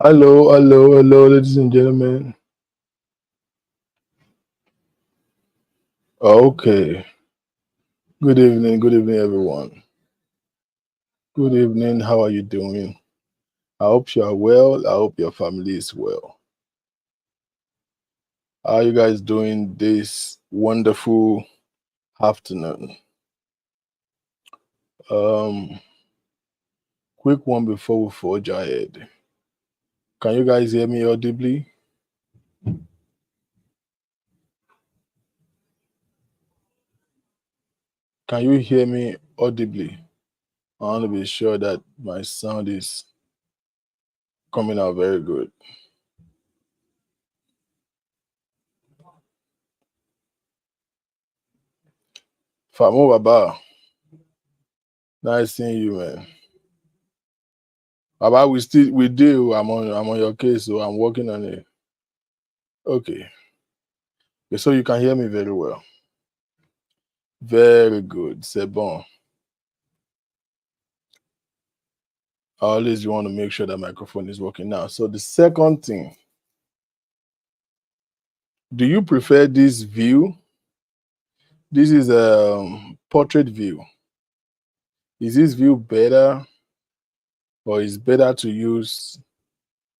Hello, hello, hello, ladies and gentlemen. Okay. Good evening, everyone. Good evening. How are you doing? I hope you are well. I hope your family is well. How are you guys doing this wonderful afternoon? Um, Quick one before we forge ahead. Can you guys hear me audibly? Can you hear me audibly? I want to be sure that my sound is coming out very good. Famo Baba, nice seeing you, man. Baba, we do. I'm on your case, so I'm working on it. Okay. Okay, so you can hear me very well. Very good. C'est bon. I always want to make sure that microphone is working now. So the second thing, do you prefer this view? This is a portrait view. Is this view better, or is better to use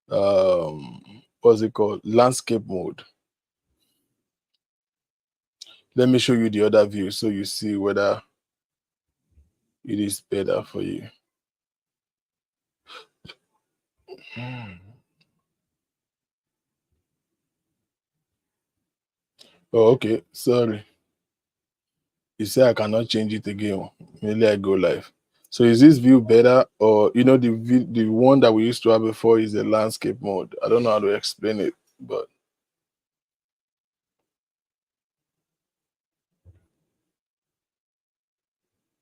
what's it called? Landscape mode. Let me show you the other view so you see whether it is better for you. Oh, okay. Sorry. You say I cannot change it again. Maybe I go live. So is this view better, or the one that we used to have before is the landscape mode? I don't know how to explain it, but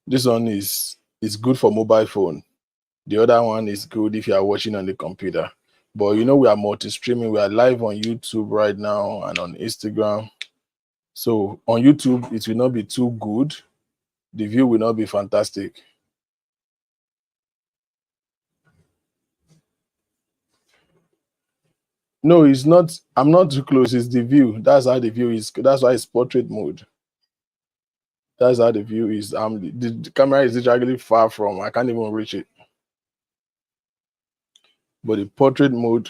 this one is good for mobile phone. The other one is good if you are watching on the computer. But we are multi-streaming. We are live on YouTube right now and on Instagram. So on YouTube, it will not be too good. The view will not be fantastic. No, it's not. I'm not too close. It's the view. That's how the view is. That's why it's portrait mode. That's how the view is. The camera is literally far from. I can't even reach it. But the portrait mode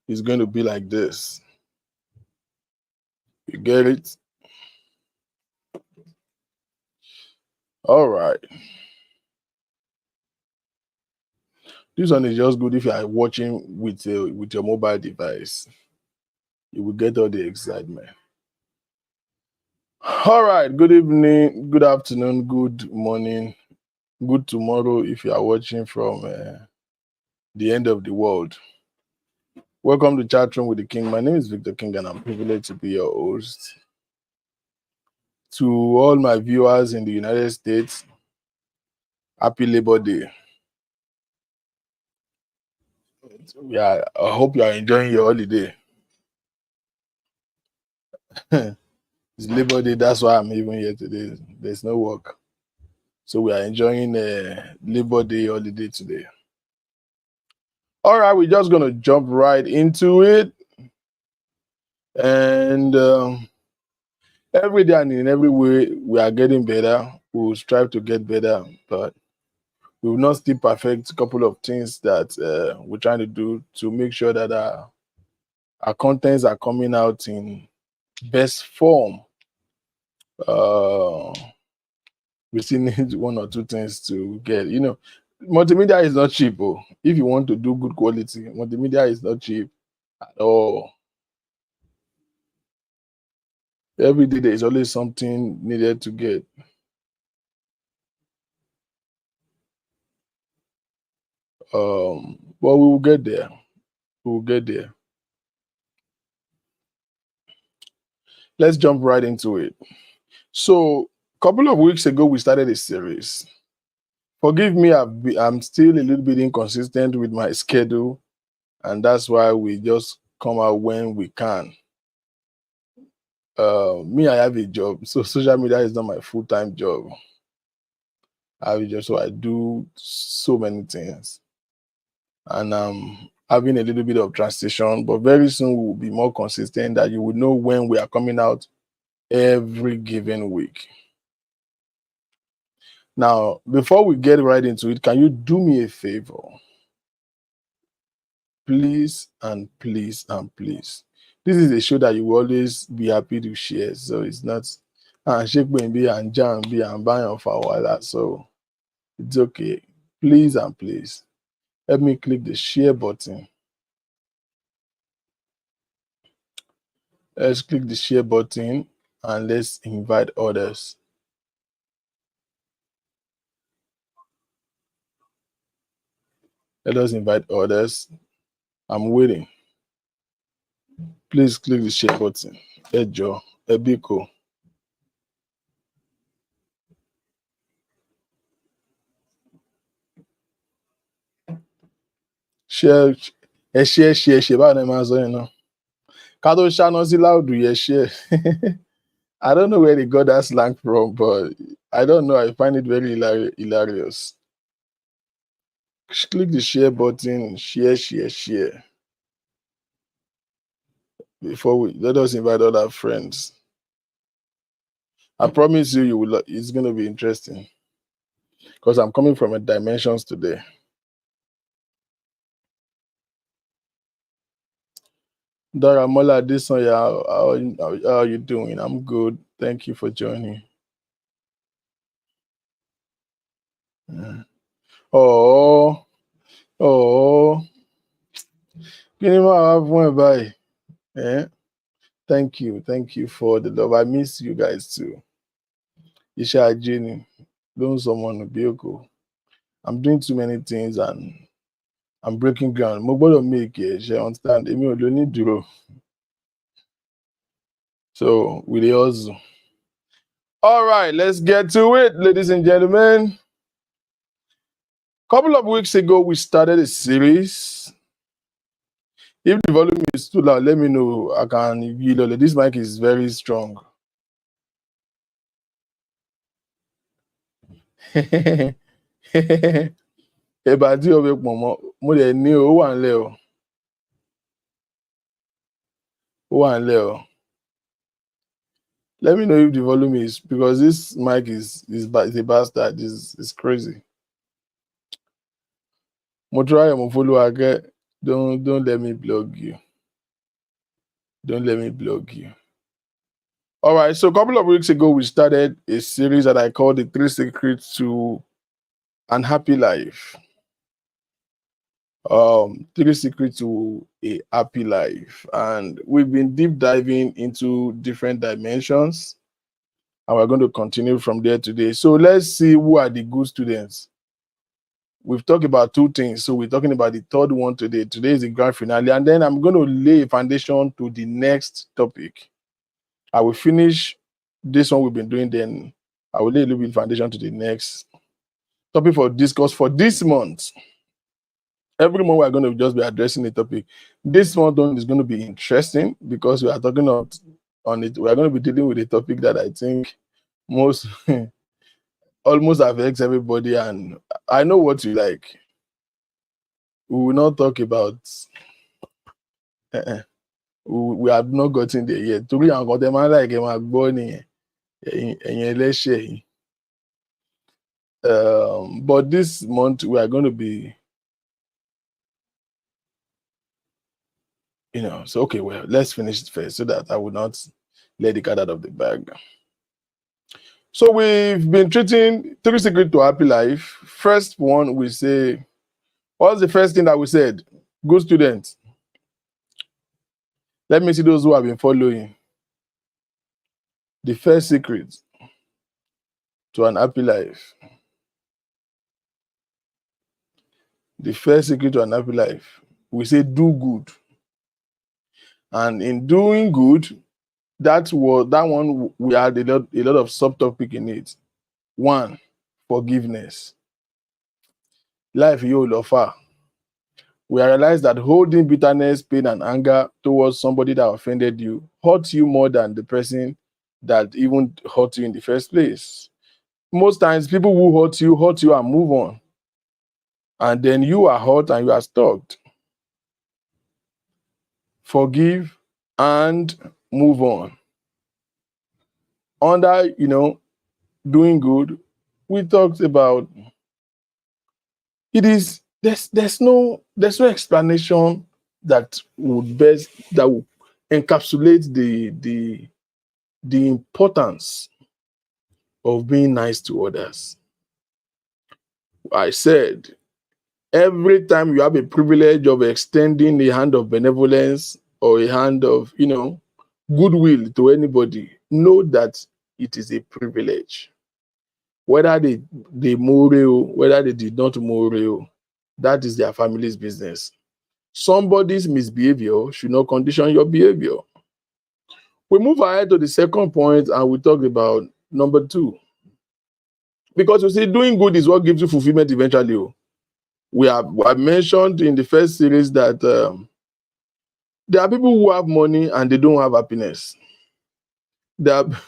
is going to be like this. You get it? All right. This one is just good if you are watching with your mobile device. You will get all the excitement. All right. Good evening, good afternoon, good morning, good tomorrow if you are watching from the end of the world. Welcome to Chat Room with the King. My name is Victor King, and I'm privileged to be your host. To all my viewers in the United States, happy Labor Day. Yeah, I hope you are enjoying your holiday. It's Labor Day, that's why I'm even here today. There's no work. So we are enjoying Labor Day holiday today. All right, we're just going to jump right into it. And every day and in every way, we are getting better. We will strive to get better, but we will not still perfect a couple of things that we're trying to do to make sure that our contents are coming out in best form. Uh, we still need one or two things to get. Multimedia is not cheap. Oh. If you want to do good quality, multimedia is not cheap at all. Every day there is always something needed to get. But we will get there. We will get there. Let's jump right into it. So, a couple of weeks ago, we started a series. Forgive me, I'm still a little bit inconsistent with my schedule, and that's why we just come out when we can. Me, I have a job, so social media is not my full-time job. I have a job, so I do so many things, and having a little bit of transition, but very soon we will be more consistent that you will know when we are coming out every given week. Now, before we get right into it, can you do me a favor? Please and please and please. This is a show that you will always be happy to share. So it's not shake be and jam be and buy on for a while. So it's okay. Please and please help me click the share button. Let's click the share button and let's invite others. Let us invite others. I'm waiting. Please click the share button. Ejo, Ebiko. Share, share. Báwo ni màá sọ yẹn náà? Ká tó ṣáná sí láòdù yẹn share. I don't know where they got that slang from, but I don't know. I find it very hilarious. Click the share button, share. Before we let us invite other friends. I promise you, you will. It's going to be interesting because I'm coming from a dimensions today. Daramola Adesanya, how are you doing? I'm good. Thank you for joining. Oh. Thank you for the love. I miss you guys too. Isha Jenny, don't someone Bioko. I'm doing too many things and I'm breaking ground. Mo gbọ́dọ̀ make it, she understand. Èmi ò lè ní dúró. So we dey hustle. All right, let's get to it, ladies and gentlemen. Couple of weeks ago, we started a series. If the volume is too loud, let me know. I can. This mic is very strong. Ẹ̀bà tí ọbẹ̀ pọ̀ mọ́, mo dẹ̀ ní o, ó wà ńlẹ̀ o. Ó wà ńlẹ̀ o. Let me know if the volume is, because this mic is a bastard. It's crazy. Mo try mo follow again. Don't let me blog you. Don't let me blog you. All right, so a couple of weeks ago, we started a series that I called The 3 Secrets to an Happy Life. 3 Secrets to a Happy Life. And we've been deep diving into different dimensions. And we're going to continue from there today. So let's see who are the good students. We've talked about 2 things. So we're talking about the third one today. Today is the grand finale. And then I'm going to lay a foundation to the next topic. I will finish this one we've been doing, then I will lay a little bit of foundation to the next topic for discourse for this month. Every month we're going to just be addressing the topic. This month is going to be interesting because we are talking on it. We are going to be dealing with a topic that I think almost affects everybody, and I know what you like. We will not talk about. We have not gotten there yet. To be but this month we are going to be, so okay, well, let's finish it first so that I will not let the cat out of the bag. So we've been treating 3 Secrets to Happy Life. First one, we say, what's the first thing that we said? Good students. Let me see those who have been following. The first secret to an happy life. The first secret to an happy life. We say do good. And in doing good, that one we had a lot of subtopic in it. 1, forgiveness. Life you offer. We realize that holding bitterness, pain, and anger towards somebody that offended you hurts you more than the person that even hurt you in the first place. Most times, people who hurt you and move on. And then you are hurt and you are stuck. forgive, and move on. Under, doing good, we talked about it is there's no explanation that would encapsulate the importance of being nice to others. I said every time you have a privilege of extending a hand of benevolence or a hand of goodwill to anybody, know that it is a privilege. Whether they more, whether they did not more, that is their family's business. Somebody's misbehavior should not condition your behavior. We move ahead to the second point and we talk about number 2. Because you see, doing good is what gives you fulfillment eventually. We have mentioned in the first series that there are people who have money and they don't have happiness.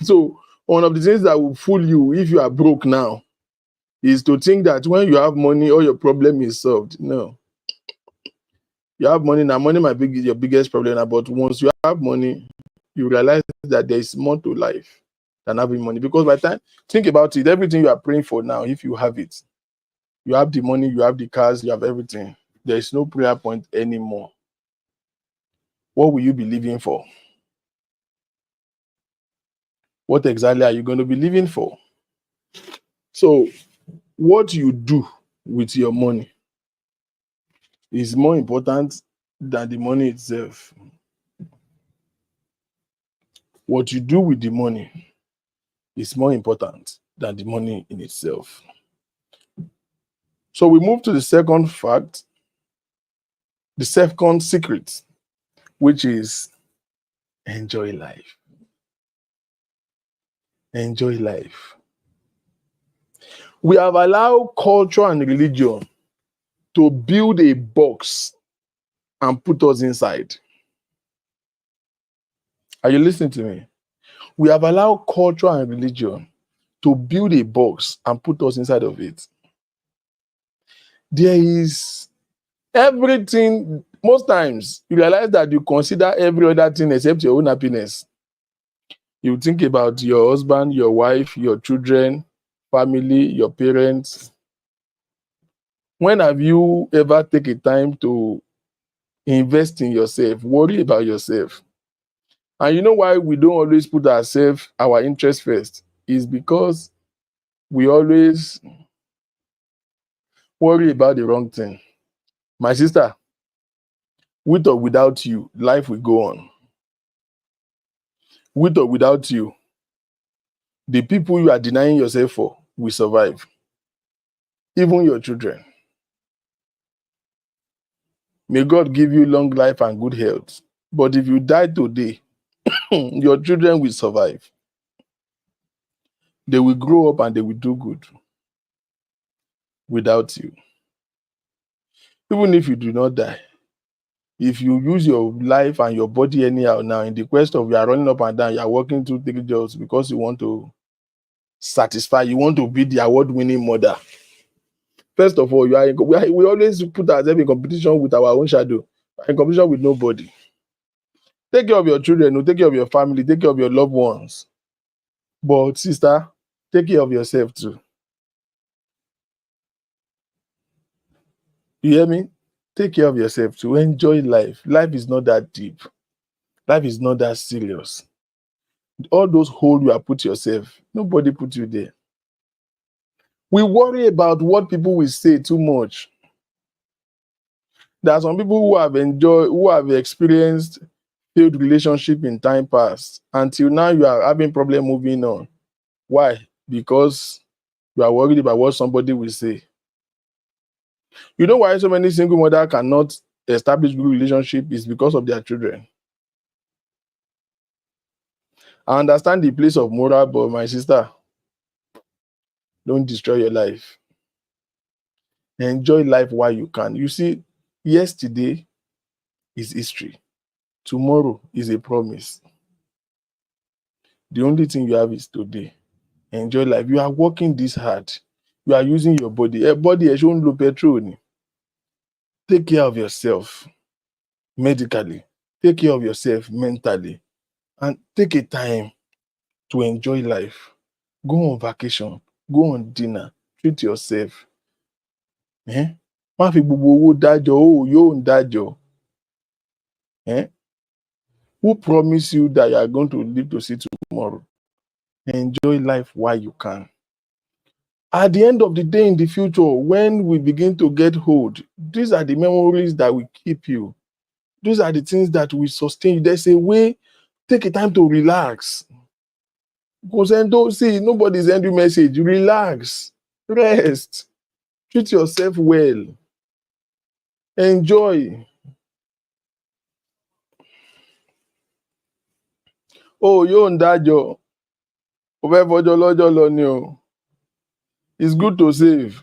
So one of the things that will fool you if you are broke now is to think that when you have money, all your problem is solved. No. You have money now. Money might be your biggest problem now, but once you have money, you realize that there is more to life than having money. Because by the time, think about it, everything you are praying for now, if you have it, you have the money, you have the cars, you have everything. There is no prayer point anymore. What will you be living for? What exactly are you going to be living for? So, what you do with your money is more important than the money itself. What you do with the money is more important than the money in itself. So we move to the second fact, the second secret, which is enjoy life. Enjoy life. We have allowed culture and religion to build a box and put us inside. Are you listening to me? We have allowed culture and religion to build a box and put us inside of it. There is everything. Most times, you realize that you consider every other thing except your own happiness. You think about your husband, your wife, your children, family, your parents. When have you ever taken time to invest in yourself, worry about yourself? And you know why we don't always put our interest first? Is because we always worry about the wrong thing. My sister, with or without you, life will go on. With or without you, the people you are denying yourself for will survive. Even your children. May God give you long life and good health. But if you die today, your children will survive. They will grow up and they will do good without you. Even if you do not die, if you use your life and your body anyhow now in the quest of you are running up and down, you are working 2-3 jobs because you want to satisfy, you want to be the award-winning mother. First of all, we always put ourselves in competition with our own shadow, in competition with nobody. Take care of your children, take care of your family, take care of your loved ones. But sister, take care of yourself too. You hear me? Take care of yourself too. Enjoy life. Life is not that deep. Life is not that serious. All those holes you have put yourself, nobody put you there. We worry about what people will say too much. There are some people who have experienced failed relationship in time past. Until now, you are having problem moving on. Why? Because you are worried about what somebody will say. You know why so many single mothers cannot establish good relationship is because of their children. I understand the place of moral, but my sister, don't destroy your life. Enjoy life while you can. You see, yesterday is history. Tomorrow is a promise. The only thing you have is today. Enjoy life. You are working this hard. You are using your body. A body shouldn't look petrol. Take care of yourself medically. Take care of yourself mentally and take a time to enjoy life. Go on vacation, go on dinner, treat yourself. Má fi gbogbo owó dájọ́, ó yóò ń dájọ́. Who promise you that you are going to live to see tomorrow? Enjoy life while you can. At the end of the day, in the future, when we begin to get old, these are the memories that will keep you. These are the things that will sustain you. There's a way, take a time to relax. See, nobody send you message. Relax, rest, treat yourself well, enjoy. Oh, yóò ń dájọ́, ó fẹ́ fọjọ́ lọ́jọ́ lọ ni o. It's good to save,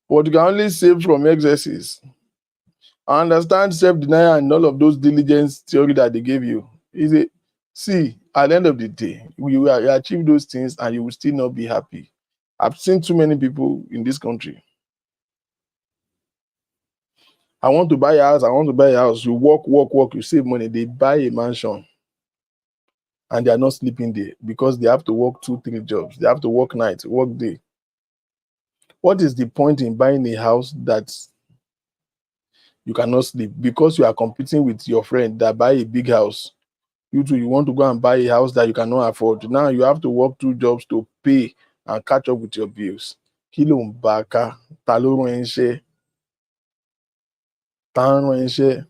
but you can only save from excesses. I understand self-denial and all of those diligence theory that they gave you. See, at the end of the day, you will achieve those things and you will still not be happy. I've seen too many people in this country. I want to buy a house, I want to buy a house. You work, you save money, they buy a mansion and they are not sleeping there because they have to work 2-3 jobs. They have to work night, work day. What is the point in buying a house that you cannot sleep? Because you are competing with your friend that buy a big house. You too, you want to go and buy a house that you cannot afford. Now you have to work 2 jobs to pay and catch up with your bills. Kí ló ń bá a ká? Ta ló rán ẹ níṣẹ́? Ta ń rán ẹ níṣẹ́?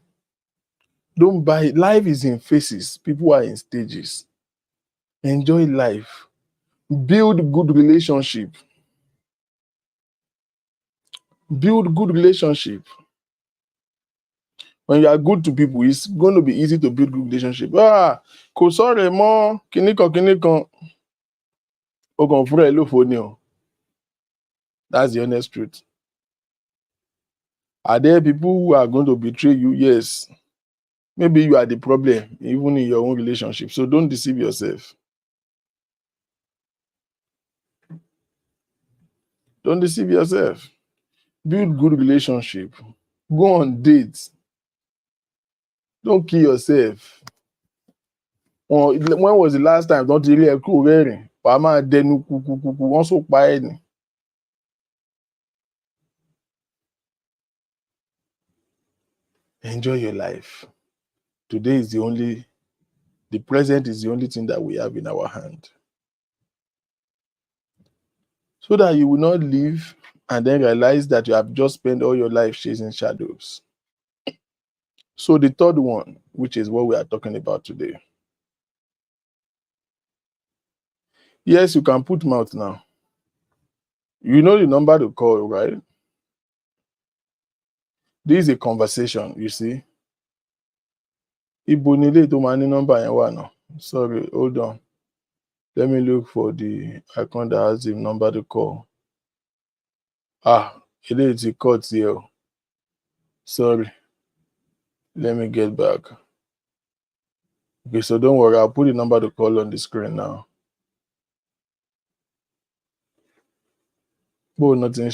Don't buy it. Life is in phases. People are in stages. Enjoy life. Build good relationship. Build good relationship. When you are good to people, it's going to be easy to build good relationship. Kò sọ̀rọ̀ ẹ̀ mọ́, kinní kan. Ó kàn fúnra ẹ̀ lófo ni o. That's the honest truth. Are there people who are going to betray you? Yes. Maybe you are the problem, even in your own relationship. So don't deceive yourself. Don't deceive yourself. Build good relationship. Go on dates. Don't kill yourself. When was the last time don't you really kúrò rẹ́rìn? Wàá máa dẹnu kúkúkú, wọ́n so pa ẹ́ ni. Enjoy your life. Today is the present is the only thing that we have in our hand. So that you will not live and then realize that you have just spent all your life chasing shadows. So the third one, which is what we are talking about today. Yes, you can put mouth now. You know the number to call, right? This is a conversation, you see. Ibo ni ilé tó máa ní nọ́mbà yẹn wà náà. Sorry, hold on. Let me look for the icon that has the number to call. Eléyìí ti cut here o. Sorry. Let me get back. Okay, so don't worry, I'll put the number to call on the screen now. Bó nothing.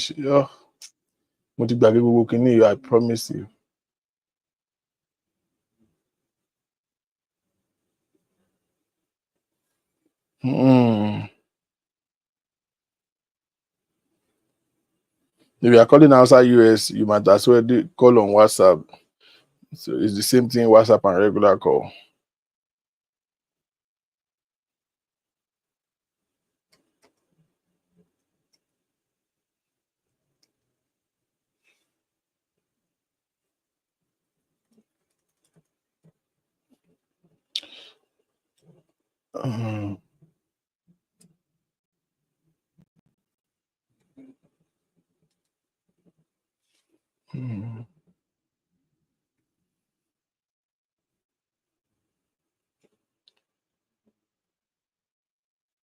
Mo ti gbàgbé gbogbo kinní yìí, I promise you. If you are calling outside US, you might as well call on WhatsApp. So it's the same thing, WhatsApp and regular call.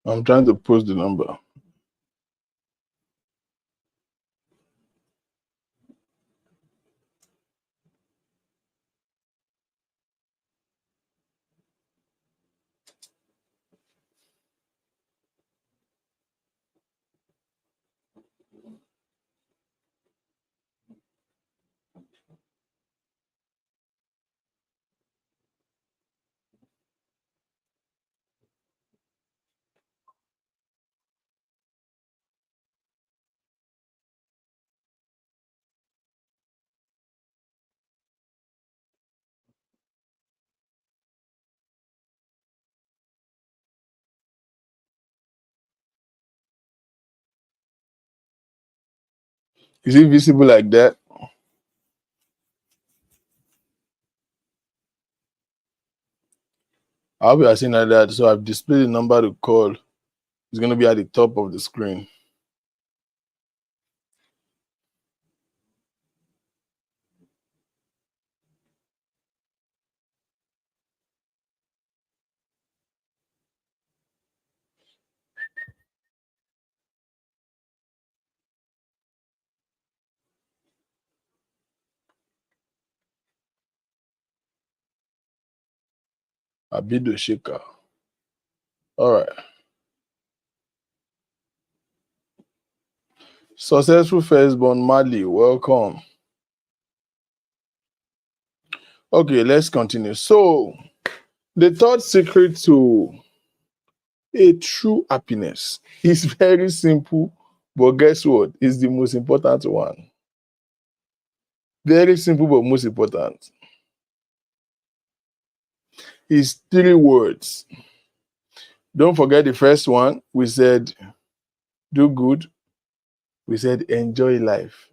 I'm trying to post the number. Is it visible like that? I hope you are seeing like that. So I've displayed the number to call. It's going to be at the top of the screen. Abido Shika. All right. Successful firstborn Mali, welcome. Okay, let's continue. So, the third secret to a true happiness is very simple, but guess what? It's the most important one. Very simple, but most important. It's 3 words. Don't forget the first one. We said, do good. We said, enjoy life.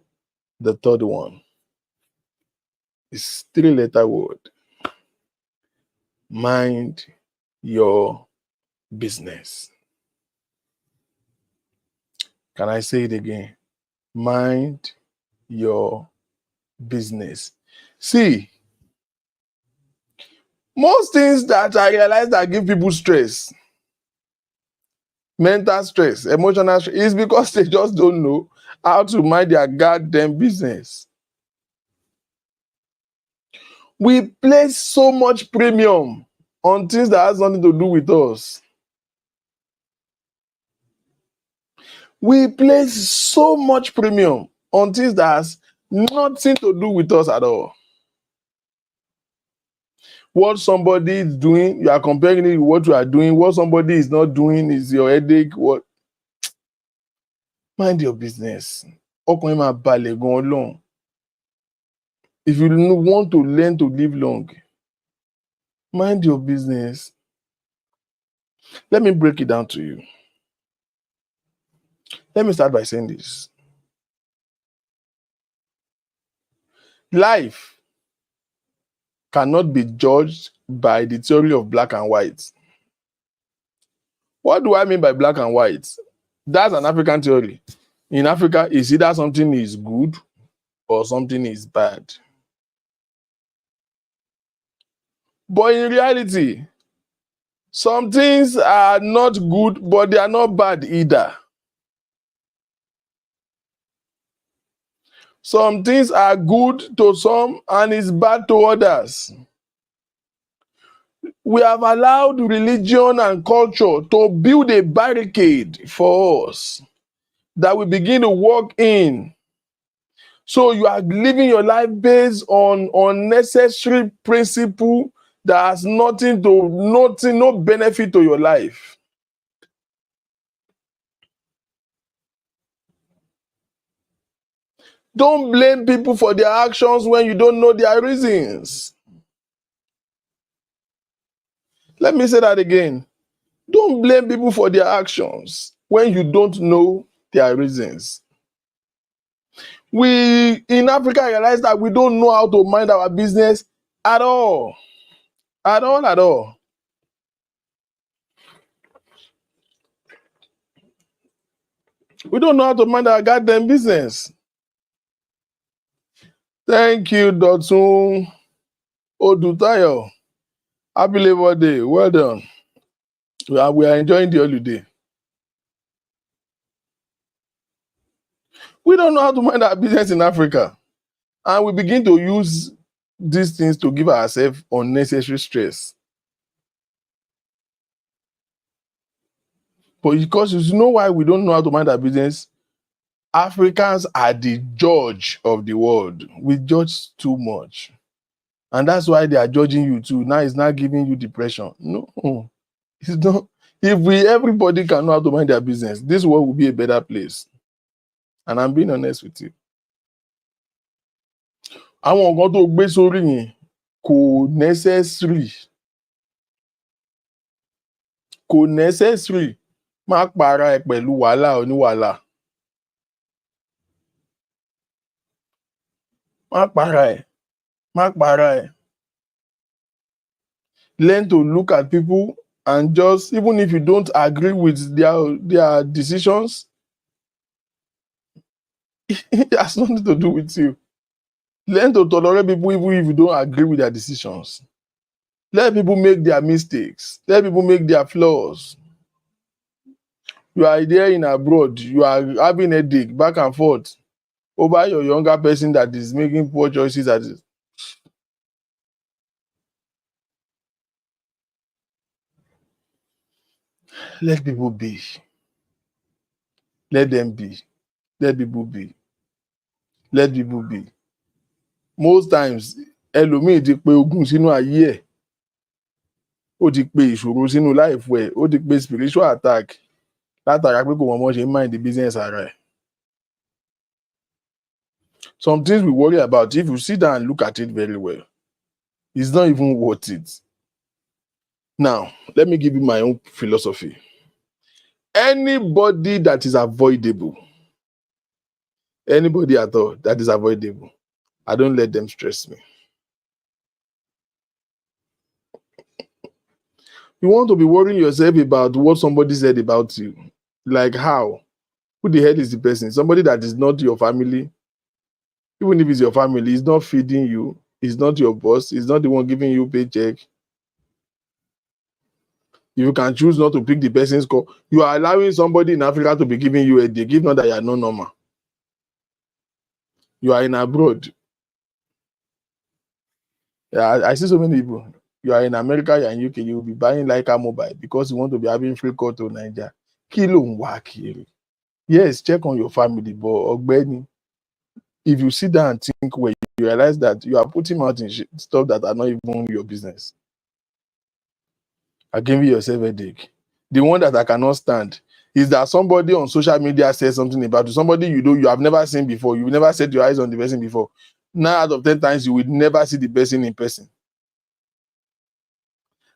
The third one is 3-letter word. Mind your business. Can I say it again? Mind your business. See, most things that I realize that give people stress, mental stress, emotional stress, is because they just don't know how to mind their goddamn business. We place so much premium on things that has nothing to do with us. We place so much premium on things that has nothing to do with us at all. What somebody is doing, you are comparing it with what you are doing. What somebody is not doing is your headache. What? Mind your business. Ọkùnrin máa balẹ̀ gan Ọlọ́run. If you want to learn to live long, mind your business. Let me break it down to you. Let me start by saying this. Life cannot be judged by the theory of black and white. What do I mean by black and white? That's an African theory. In Africa, it's either something is good or something is bad. But in reality, some things are not good, but they are not bad either. Some things are good to some and is bad to others. We have allowed religion and culture to build a barricade for us that we begin to walk in. So you are living your life based on unnecessary principle that has no benefit to your life. Don't blame people for their actions when you don't know their reasons. Let me say that again. Don't blame people for their actions when you don't know their reasons. We in Africa realize that we don't know how to mind our business at all. At all, at all. We don't know how to mind our goddamn business. Thank you, Dotun Odutayo. Happy Labor Day. Well done. We are enjoying the holiday. We don't know how to mind our business in Africa. And we begin to use these things to give ourselves unnecessary stress. But because you know why we don't know how to mind our business? Africans are the judge of the world. We judge too much. And that's why they are judging you too. Now it's not giving you depression. No, it's not. If everybody can know how to mind their business, this world will be a better place. And I'm being honest with you. Àwọn nǹkan tó gbé sórí yẹn kò necessary. Kò necessary. Má para ẹ pẹ̀lú wàhálà oníwàhálà. Má para ẹ̀. Má para ẹ̀. Learn to look at people and just, even if you don't agree with their decisions, it has nothing to do with you. Learn to tolerate people even if you don't agree with their decisions. Let people make their mistakes. Let people make their flaws. You are there in abroad, you are having a headache back and forth over your younger person that is making poor choices. Let people be. Let them be. Let people be. Let people be. Most times, ẹlòmíì ti pe ogun sínú ayé ẹ̀. Ó ti pe ìṣòro sínú life ẹ̀. Ó ti pe spiritual attack. Látara pé kò mọ̀ mọ́ ṣe mind the business ara ẹ̀. Some things we worry about, if you sit down and look at it very well, it's not even worth it. Now, let me give you my own philosophy. Anybody that is avoidable, anybody at all that is avoidable, I don't let them stress me. You want to be worrying yourself about what somebody said about you. Like how? Who the hell is the person? Somebody that is not your family. Even if it's your family, he's not feeding you. He's not your boss. He's not the one giving you paycheck. You can choose not to pick the person's call. You are allowing somebody in Africa to be giving you a day, give not that you are not normal. You are in abroad. Yeah, I see so many people. You are in America, you are in UK, you will be buying Leica mobile because you want to be having free call to Nigeria. Kí ló ń wá kiri? Yes, check on your family, but ọ̀gbẹ́ni, if you sit down and think well, you realize that you are putting out in stuff that are not even your business. Are giving yourself a headache. The one that I cannot stand is that somebody on social media says something about you, somebody you have never seen before, you've never set your eyes on the person before. 9 out of 10 times, you will never see the person in person.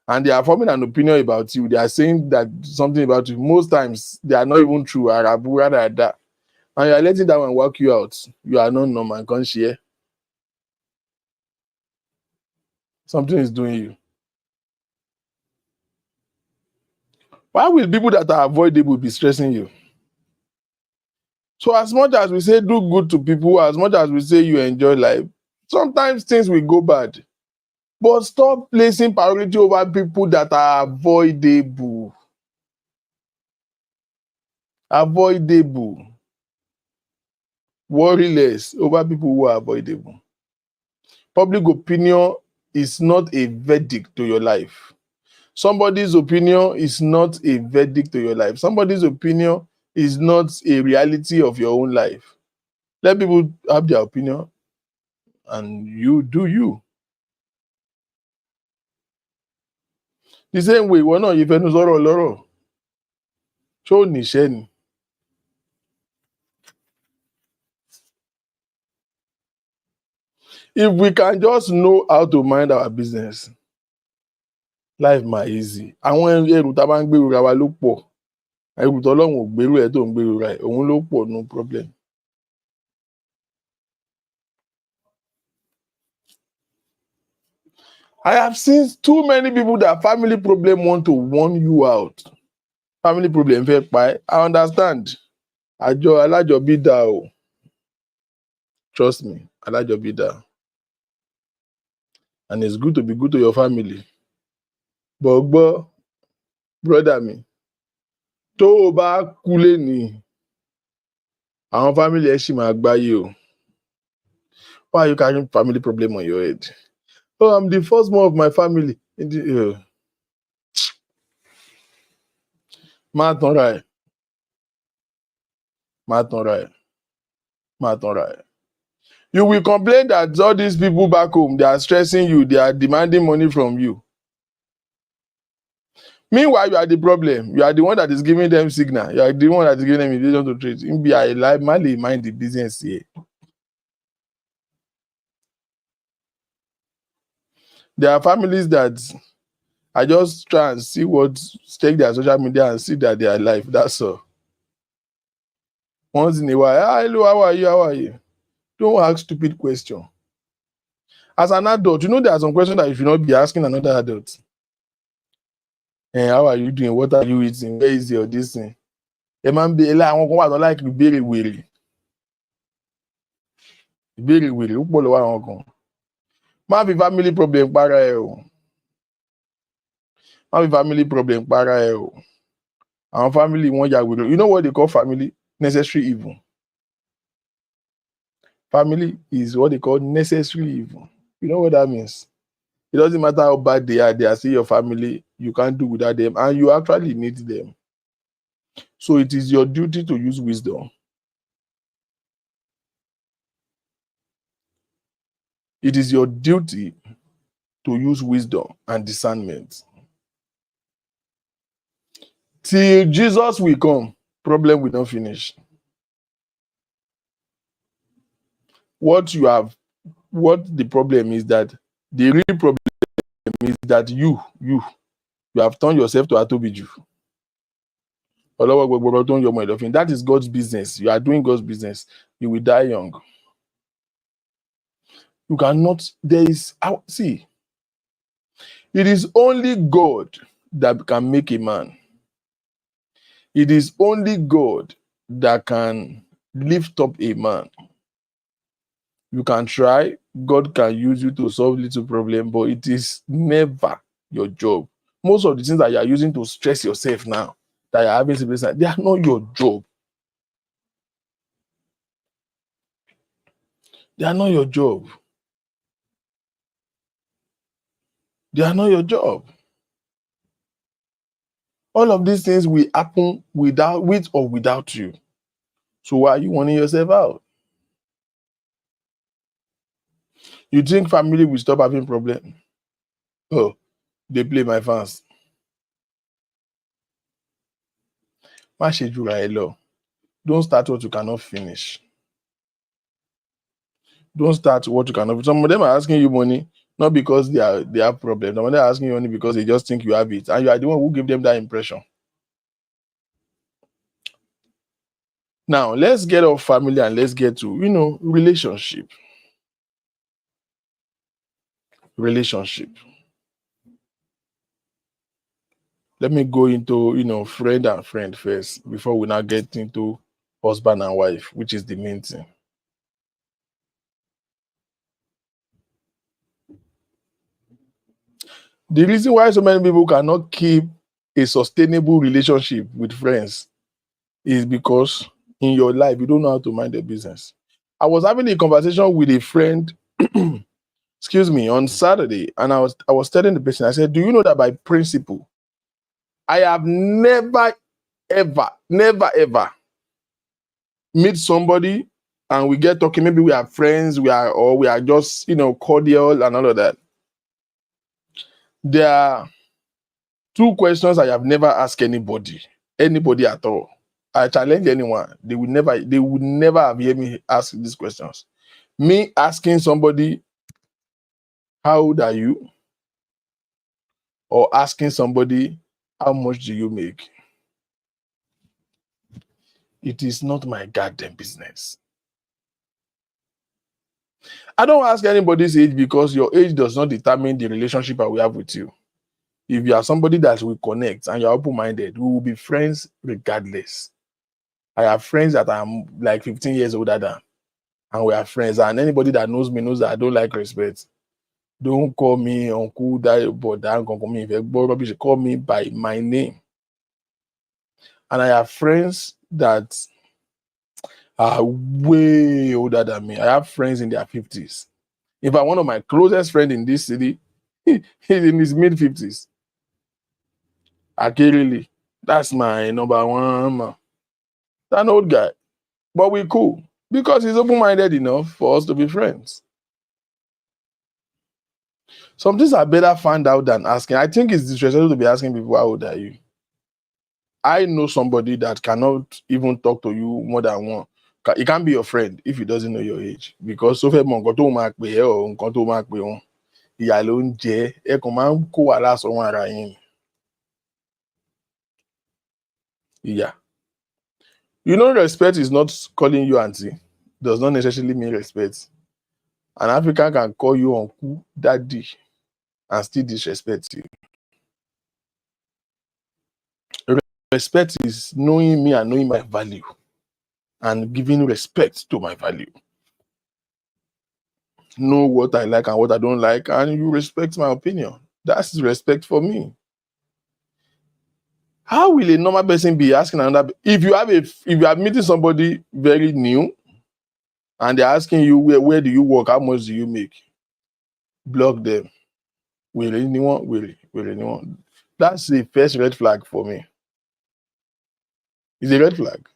And they are forming an opinion about you. They are saying that something about you. Most times, they are not even true. And you are letting that one work you out. You are not normal. Can't share. Something is doing you. Why will people that are avoidable be stressing you? So as much as we say do good to people, as much as we say you enjoy life, sometimes things will go bad. But stop placing priority over people that are avoidable. Avoidable. Worry less over people who are avoidable. Public opinion is not a verdict to your life. Somebody's opinion is not a verdict to your life. Somebody's opinion is not a reality of your own life. Let people have their opinion and you do you. The same way, we're not even lọ́rọ̀. Ṣó níṣẹ́ ni? If we can just know how to mind our business, life might easy. Àwọn ẹrù tá a bá ń gbèrú ra wa ló pọ̀. Ẹrù tọ́lọ́run ò gbèrú ẹ̀ tó ń gbèrú ra ẹ̀, òun ló pọ̀, no problem. I have seen too many people that family problem want to warn you out. Family problem fẹ́ pa ẹ́. I understand. Àjọ alájọbí dà o. Trust me, alájọbí dà. And it's good to be good to your family. But gbọ́, brother mi, tó o bá kú lénìí, àwọn family ẹ̀ ṣì máa gbáyé o. Why are you carrying family problem on your head? Oh, I'm the first one of my family. Má tanra ẹ̀. Má tanra ẹ̀. Má tanra ẹ̀. You will complain that all these people back home, they are stressing you, they are demanding money from you. Meanwhile, you are the problem. You are the one that is giving them signal. You are the one that is giving them invitation to trade. In be I like mind the business here. There are families that I just try and see what, take their social media and see that they are alive. That's all. Once in a while, hello, how are you? How are you? Don't ask stupid questions. As an adult, you know there are some questions that you should not be asking another adult. How are you doing? What are you eating? Where is your this thing? Ẹ máa ń béèrè àwọn kan wà tó láìkí ìbéèrè wèrè. Ìbéèrè wèrè ó pọ̀ lọ́wọ́ àwọn kan. Má fi family problem para ẹ o. Má fi family problem para ẹ o. Àwọn family wọn ya wèrè. You know what they call family? Necessary evil. Family is what they call necessary evil. You know what that means? It doesn't matter how bad they are still your family. You can't do without them, and you actually need them. So it is your duty to use wisdom. It is your duty to use wisdom and discernment. Till Jesus will come, problem will not finish. What the problem is that the real problem is that you have turned yourself to Atobiju. That is God's business. You are doing God's business. You will die young. You cannot, see, it is only God that can make a man. It is only God that can lift up a man. You can try, God can use you to solve little problem, but it is never your job. Most of the things that you are using to stress yourself now, that you're having to be, they are not your job. They are not your job. They are not your job. All of these things will happen with or without you. So why are you warning yourself out? You think family will stop having problem? Oh, they play my fans. Don't start what you cannot finish. Don't start what you cannot. Some of them are asking you money, not because they have problems. Some of them are asking you money because they just think you have it. And you are the one who gave them that impression. Now, let's get off family and let's get to, relationship. Relationship. Let me go into, friend and friend first before we now get into husband and wife, which is the main thing. The reason why so many people cannot keep a sustainable relationship with friends is because in your life, you don't know how to mind the business. I was having a conversation with a friend, on Saturday, and I was telling the person, I said, do you know that by principle, I have never, ever meet somebody and we get talking, maybe we are friends, we are just, cordial and all of that. There are two questions I have never asked anybody at all. I challenge anyone. They would never have heard me ask these questions. Me asking somebody, how old are you? Or asking somebody, how much do you make? It is not my goddamn business. I don't ask anybody's age because your age does not determine the relationship I will have with you. If you are somebody that will connect and you're open-minded, we will be friends regardless. I have friends that I'm like 15 years older than, and we are friends. And anybody that knows me knows that I don't like respect. Don't call me uncle, that, but that call me. If you rubbish, call me by my name. And I have friends that are way older than me. I have friends in their 50s. In fact, one of my closest friends in this city, he's in his mid-50s. Akirili, that's my number one man. That's an old guy. But we're cool because he's open-minded enough for us to be friends. Some things are better found out than asking. I think it's disrespectful to be asking people, how old are you? I know somebody that cannot even talk to you more than one. He can't be your friend if he doesn't know your age. Because so far, nǹkan tó máa pè ẹ́ o nǹkan tó máa pè wọ́n, ìyà ló ń jẹ ẹ́ kàn máa ń kó wàhálà sọ́wọ́n ara yín. Yeah. You know, respect is not calling you auntie. Does not necessarily mean respect. An African can call you uncle, daddy, and still disrespect you. Respect is knowing me and knowing my value and giving respect to my value. Know what I like and what I don't like, and you respect my opinion. That's respect for me. How will a normal person be asking another? If you are meeting somebody very new and they're asking you where do you work, how much do you make? Block them. Will anyone? That's the first red flag for me. It's a red flag.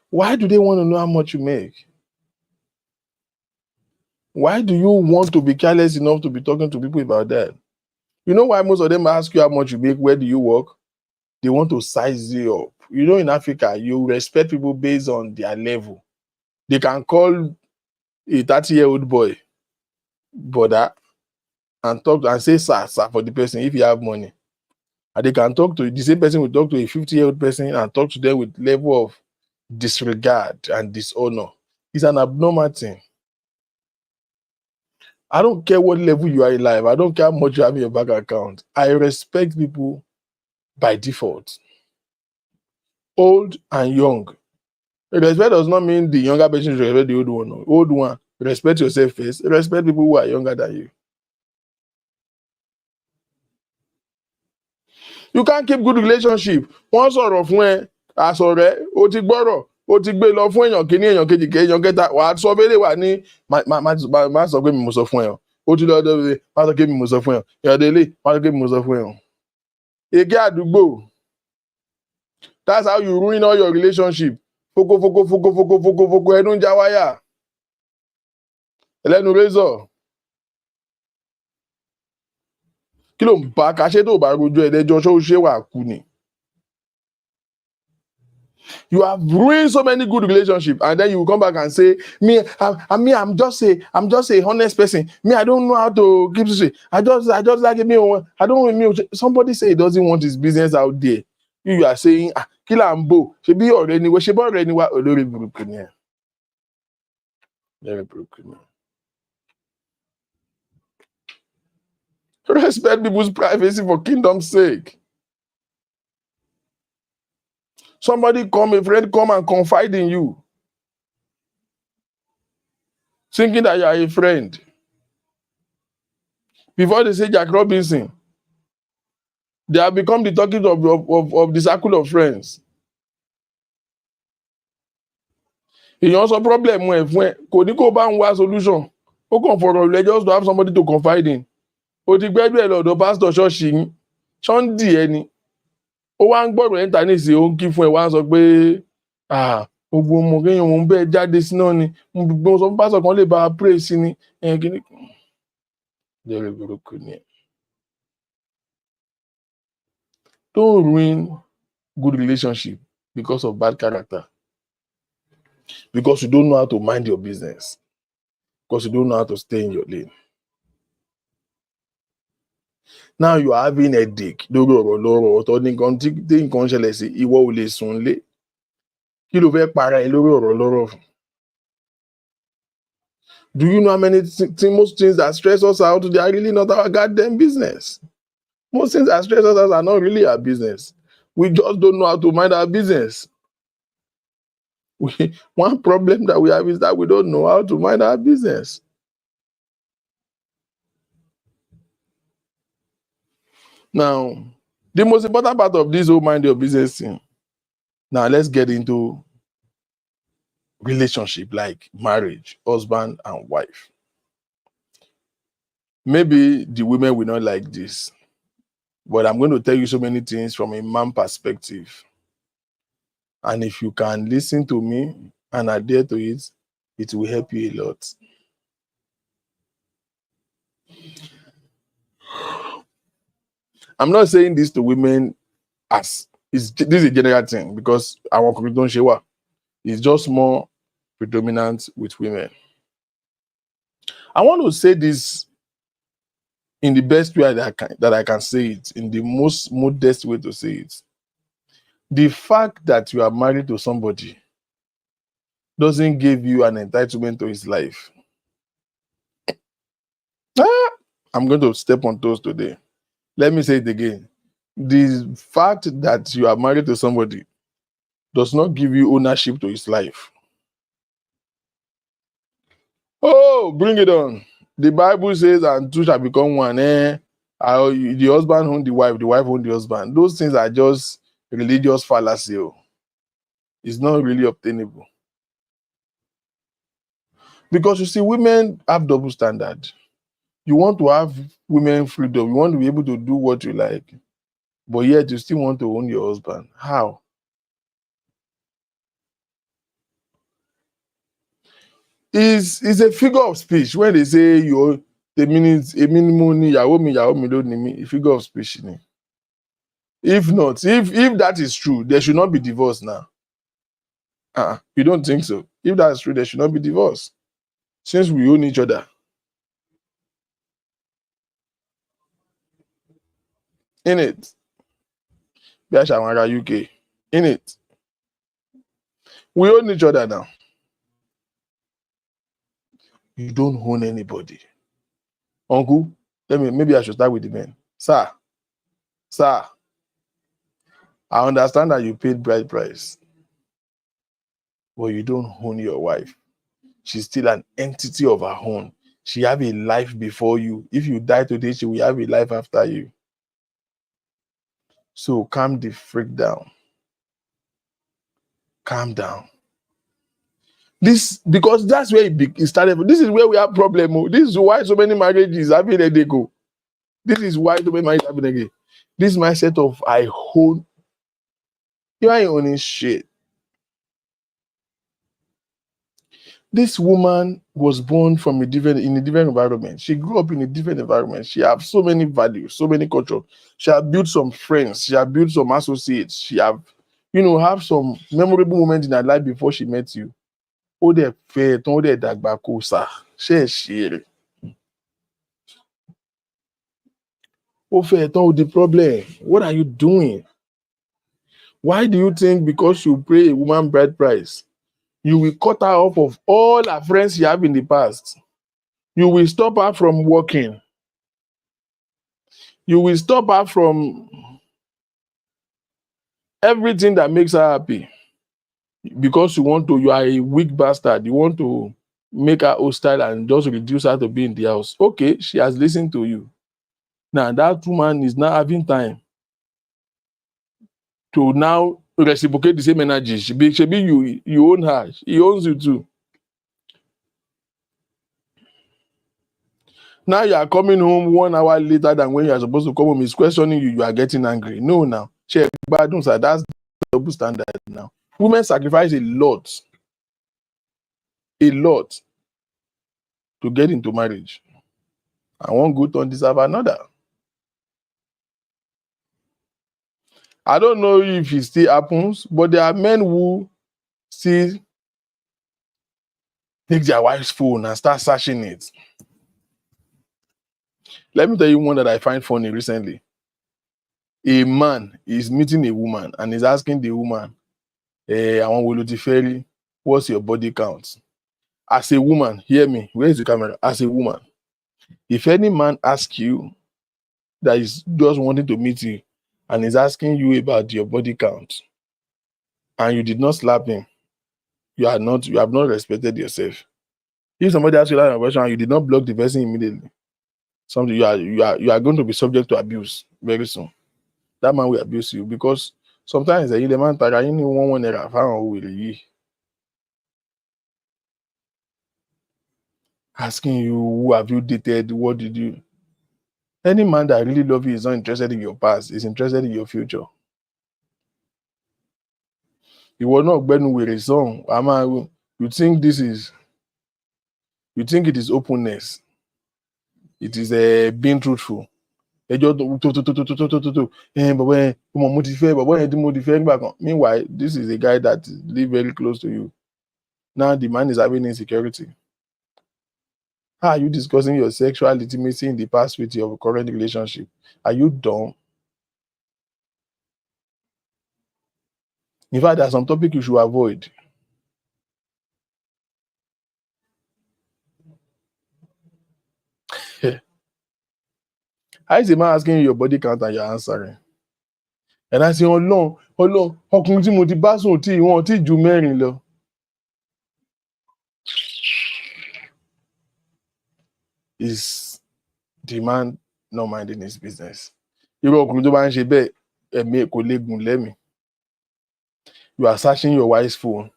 Why do they want to know how much you make? Why do you want to be careless enough to be talking to people about that? You know why most of them ask you how much you make, where do you work? They want to size you up. You know, in Africa, you respect people based on their level. They can call a 30-year-old boy brother and talk and say sir for the person if you have money. And they can talk to the same person will talk to a 50-year-old person and talk to them with level of disregard and dishonor. It's an abnormal thing. I don't care what level you are in life. I don't care how much you have in your bank account. I respect people by default. Old and young. Respect does not mean the younger person should respect the old one. No. Old one, respect yourself first. Respect people who are younger than you. You can't keep good relationship. One sọ̀rọ̀ fún ẹ, àsọ̀rẹ́, o ti gbọ́rọ̀, o ti gbé lọ fún èèyàn kíní, èèyàn kejì, èèyàn kẹta, wà á sọ fẹ́lẹ̀ wà ní, má sọ pé mi mo sọ fún ẹ o. O ti lọ dọ́wọ́, má sọ pé mi mo sọ fún ẹ o. Ìyàdélé, má sọ pé mi mo sọ fún ẹ o. Èké àdúgbò. That's how you ruin all your relationship. Foko, ẹnu ń já wáyà. Ẹlẹ́nu razor. Kí ló ń bá kaṣẹ́ tó bá rojú ẹ̀dẹ́jọ́ ṣé wà kú ni? You have ruined so many good relationships, and then you will come back and say, I'm just a honest person. Me, I don't know how to keep straight. I just like me. I don't. Somebody say he doesn't want his business out there. You are saying, kila ambo. She be already. She be already. Very broken. Very broken. Respect people's privacy for kingdom's sake. A friend come and confide in you, thinking that you are a friend. Before they say Jack Robinson, they have become the talking of the circle of friends. Èèyàn sọ problem ẹ̀ fún ẹ, kò ní kó bá ń wá solution. Ó kàn fọ̀rọ̀ rẹ̀ just to have somebody to confide in. O ti gbẹ́dọ̀ ẹ̀ lọ́dọ̀ pastor ṣọ́ọ̀ṣì yín, ṣọ́ndì ẹni. Ó wá ń gbọ́dọ̀ ẹ́ńtà ní ìsìn, ó ń kí fún ẹ, wá ń sọ pé gbogbo ọmọ kéèyàn òun bẹ́ẹ̀ jáde sí náà ni, gbogbo sọ fún pásọ̀ kan lè bá a pray sí ni. Very burúkú ni ẹ. Don't ruin good relationship because of bad character. Because you don't know how to mind your business. Because you don't know how to stay in your lane. Now you are having a headache. Lórí ọ̀rọ̀ lọ́rọ̀ ọ̀tọ̀ ní nǹkan tí nǹkan ṣẹlẹ̀ sí ìwọ ò lè sùn lé. Kí ló fẹ́ para ẹ lórí ọ̀rọ̀ lọ́rọ̀? Do you know how many most things that stress us out, they are really not our goddamn business? Most things that stress us out are not really our business. We just don't know how to mind our business. One problem that we have is that we don't know how to mind our business. Now, the most important part of this whole mind your business thing. Now, let's get into relationship like marriage, husband and wife. Maybe the women will not like this, but I'm going to tell you so many things from a man perspective. And if you can listen to me and adhere to it, it will help you a lot. I'm not saying this to women this is a general thing because our don't show it's just more predominant with women. I want to say this in the best way that I can say it, in the most modest way to say it. The fact that you are married to somebody doesn't give you an entitlement to his life. Ah, I'm going to step on toes today. Let me say it again. The fact that you are married to somebody does not give you ownership to his life. Oh, bring it on. The Bible says, and two shall become one. The husband own the wife own the husband. Those things are just religious fallacy. It's not really obtainable. Because you see, women have double standard. You want to have women freedom. You want to be able to do what you like. But yet you still want to own your husband. How? Is a figure of speech when they say you the minutes a minimum ìyàwó mi ló ní mi, a figure of speech. If not, if that is true, there should not be divorce now. You don't think so? If that is true, there should not be divorce. Since we own each other. In it. Bí a ṣe àwọn ará UK. In it. We own each other now. You don't own anybody. Uncle, maybe I should start with the men. Sir, I understand that you paid bride price, but you don't own your wife. She's still an entity of her own. She have a life before you. If you die today, she will have a life after you. So calm the freak down. Calm down. Because that's where it started. This is where we have problem. This is why so many marriages having a go. This is why so many marriages having a. This mindset of I own. You ain't owning shit. This woman was born in a different environment. She grew up in a different environment. She have so many values, so many culture. She have built some friends. She have built some associates. She have, have some memorable moments in her life before she met you. Ó dẹ̀ fẹ́ tán, ó dẹ̀ dàgbà kó sà. Ṣé ẹ ṣe rẹ̀? Ó fẹ́ tán, ó di problem. What are you doing? Why do you think because you pay a woman bride price, you will cut her off of all her friends she have in the past? You will stop her from working. You will stop her from everything that makes her happy. Because you are a weak bastard. You want to make her hostile and just reduce her to be in the house. Okay, she has listened to you. Now that woman is now having time to now reciprocate the same energy. She be you own her. He owns you too. Now you are coming home 1 hour later than when you are supposed to come home. He's questioning you. You are getting angry. No, now. That's double standard now. Women sacrifice a lot to get into marriage. And one good turn deserve another. I don't know if it still happens, but there are men who still take their wife's phone and start searching it. Let me tell you one that I find funny recently. A man is meeting a woman and is asking the woman, àwọn wo lo ti fẹ́ rí? What's your body count? As a woman, hear me, where is the camera? As a woman, if any man asks you that is just wanting to meet you and is asking you about your body count and you did not slap him, you have not respected yourself. If somebody asks you that question and you did not block the person immediately, you are going to be subject to abuse very soon. That man will abuse you because sometimes the man tara yín ní 1 naira fáwọn wèrè yìí. Asking you who have you dated, what did you. Any man that really loves you is not interested in your past, is interested in your future. Ìwọ náà gbẹ́nu wèrè sọ̀hún, you think it is openness. It is being truthful. Meanwhile, this is a guy that lives very close to you. Now the man is having insecurity. How are you discussing your sexual intimacy in the past with your current relationship? Are you dumb? In fact, there are some topics you should avoid. How is a man asking you your body count and you're answering? And I say, Ọlọ́run, ọkùnrin tí mo ti bá sùn tí wọn tí ju mẹ́rin lọ. Is the man not minding his business? Irú ọkùnrin tó bá ń ṣe bẹ́ẹ̀, ẹ̀mí kò lè gùn lẹ́mìí. You are searching your wife's phone.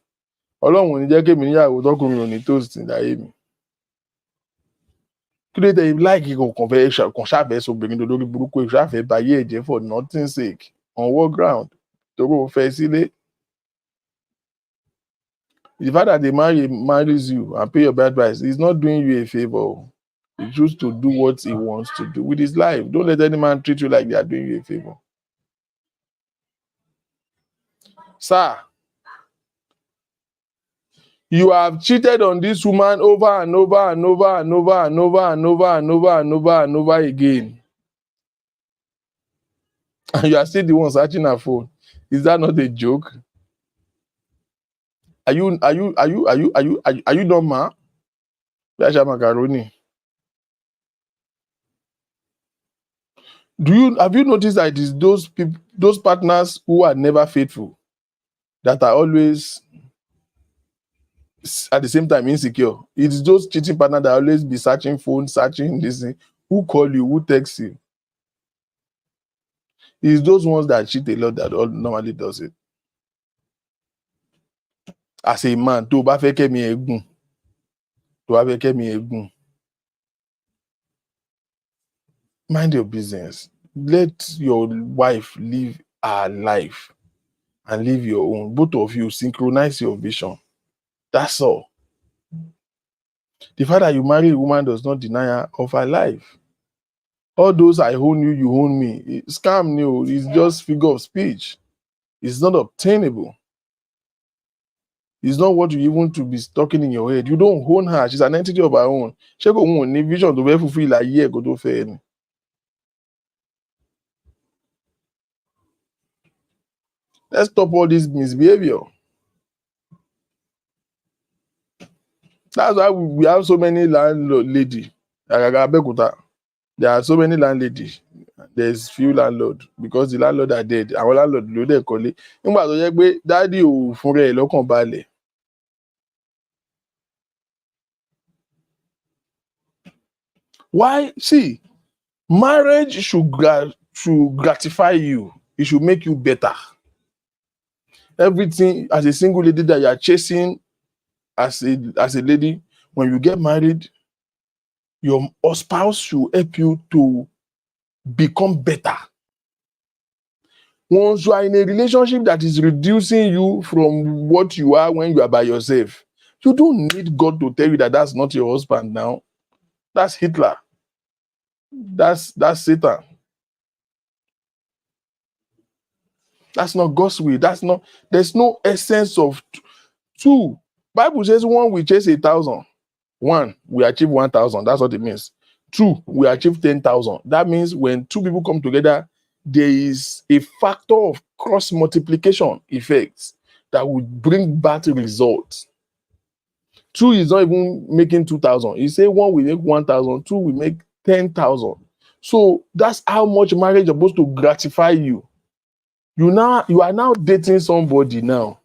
Ọlọ́run ò ní jẹ́ kémi níyàwó tọkùnrin ò ní toast láyé mi. Kí ló dé láìkí kàn fẹ́ kàn ṣàfẹ́ sobìnrin tó lórí burúkú ìṣàfẹ́ báyé ẹ̀jẹ̀ for nothing sake on what ground torí o fẹ́ sílé. The fact that the man marries you and pay your bride price is not doing you a favour. He choose to do what he wants to do with his life. Don't let any man treat you like they are doing you a favour. Sir, you have cheated on this woman over and over and over and over and over and over and over and over and over again. And you are still the one searching her phone. Is that not a joke? Are you normal? That's macaroni. Have you noticed that it is those partners who are never faithful that are always at the same time insecure? It's those cheating partners that always be searching phone, searching this thing. Who call you? Who text you? It's those ones that cheat a lot that normally does it. As a man, tó bá fẹ́ kẹ́mi ẹ̀gún, mind your business. Let your wife live her life and live your own. Both of you synchronize your vision. That's all. The fact that you marry a woman does not deny her of her life. All those I own you, you own me. Scam no, it's just figure of speech. It's not obtainable. It's not what you even to be talking in your head. You don't own her. She's an entity of her own. She go own a vision to be fulfill like year go to fair. Let's stop all this misbehavior. That's why we have so many landladies. There are so many landladies. There's few landlords because the landlord are dead. Our landlord ló dẹ̀ kọ́lé. Nígbà tó yẹ pé dádì ò fún rẹ̀ lọ́kàn balẹ̀. Why? See, marriage should gratify you. It should make you better. Everything as a single lady that you are chasing as a lady, when you get married, your spouse should help you to become better. Once you are in a relationship that is reducing you from what you are when you are by yourself, you don't need God to tell you that that's not your husband now. That's Hitler. That's Satan. That's not God's will. There's no essence of two. Bible says one we chase 1,000. One, we achieve 1,000. That's what it means. Two, we achieve 10,000. That means when two people come together, there is a factor of cross multiplication effects that will bring back results. Two is not even making 2,000. You say one will make 1,000, two will make 10,000. So that's how much marriage is supposed to gratify you. You are now dating somebody now.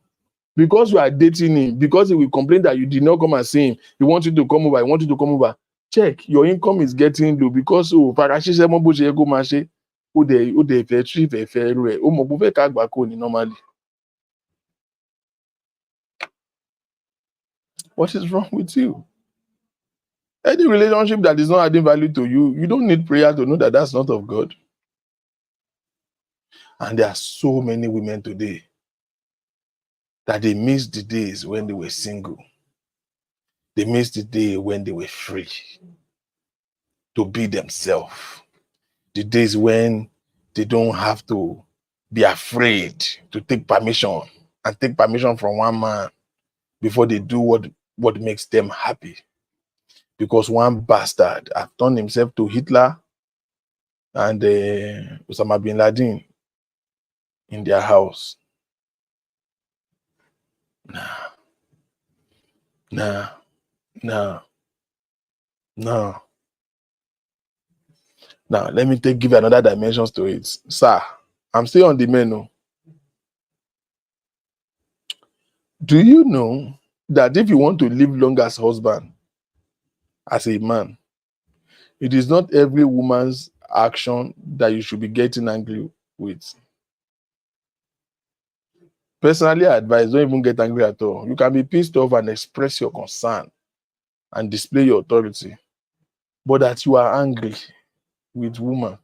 Because you are dating him, because he will complain that you did not come and see him, he wants you to come over. Check, your income is getting low because farasise mo bo se go ma se o de fe trip fe ru e o mo bo fe ka gba ko ni normally. What is wrong with you? Any relationship that is not adding value to you, you don't need prayer to know that that's not of God. And there are so many women today that they miss the days when they were single. They miss the day when they were free to be themselves. The days when they don't have to be afraid to take permission and take permission from one man before they do what makes them happy. Because one bastard has turned himself to Hitler and Osama bin Laden in their house. Nah. Now, let me give you another dimensions to it. Sir, I'm still on the menu. Do you know that if you want to live long as husband, as a man, it is not every woman's action that you should be getting angry with? Personally, I advise don't even get angry at all. You can be pissed off and express your concern and display your authority. But that you are angry with woman,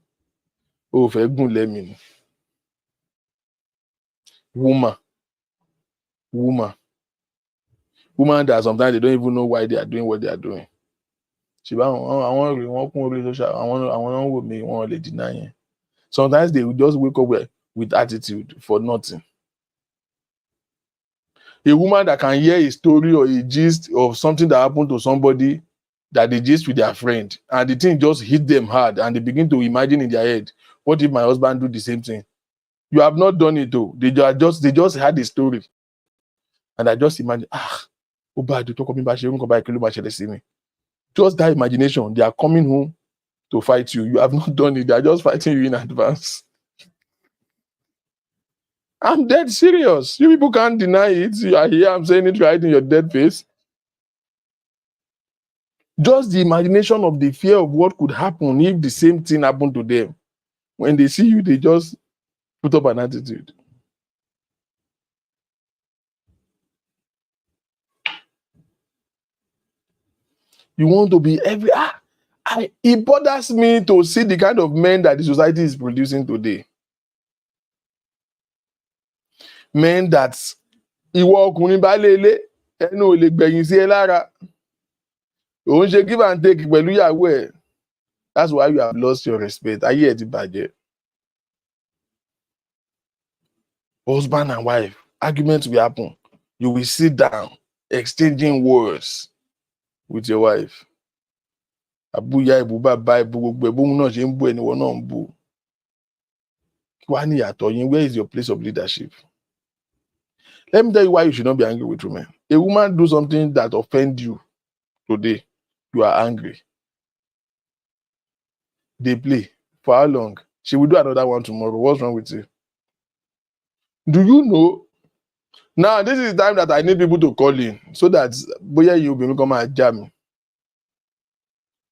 oh, for let me. Woman that sometimes they don't even know why they are doing what they are doing. Sometimes they will just wake up with attitude for nothing. A woman that can hear a story or a gist of something that happened to somebody that they gist with their friend, and the thing just hit them hard, and they begin to imagine in their head, what if my husband do the same thing? You have not done it though. They just had the story. And I just imagine, just that imagination, they are coming home to fight you. You have not done it. They are just fighting you in advance. I'm dead serious. You people can't deny it. You are here, I'm saying it right in your dead face. Just the imagination of the fear of what could happen if the same thing happened to them. When they see you, they just put up an attitude. You want to be it bothers me to see the kind of men that the society is producing today. Men that ìwọ ọkùnrin bá lélẹ̀ ẹnu ò lè gbẹ̀yìn sí ẹ lára. Òun ṣe give and take pẹ̀lú ìyàwó ẹ̀. That's why you have lost your respect. Ayé ẹ̀ ti bàjẹ́. Husband and wife, argument will happen. You will sit down, exchanging words with your wife. Àbúyá ìbú bàbá ìbú gbogbo ẹ̀bùn náà ṣe ń bú ẹniwọ náà ń bú. Kí wá ní ìyàtọ̀ yín? Where is your place of leadership? Let me tell you why you should not be angry with women. A woman do something that offends you today, you are angry. They play. For how long? She will do another one tomorrow. What's wrong with you? Do you know? Now, this is the time that I need people to call in so that boya you will become a jam.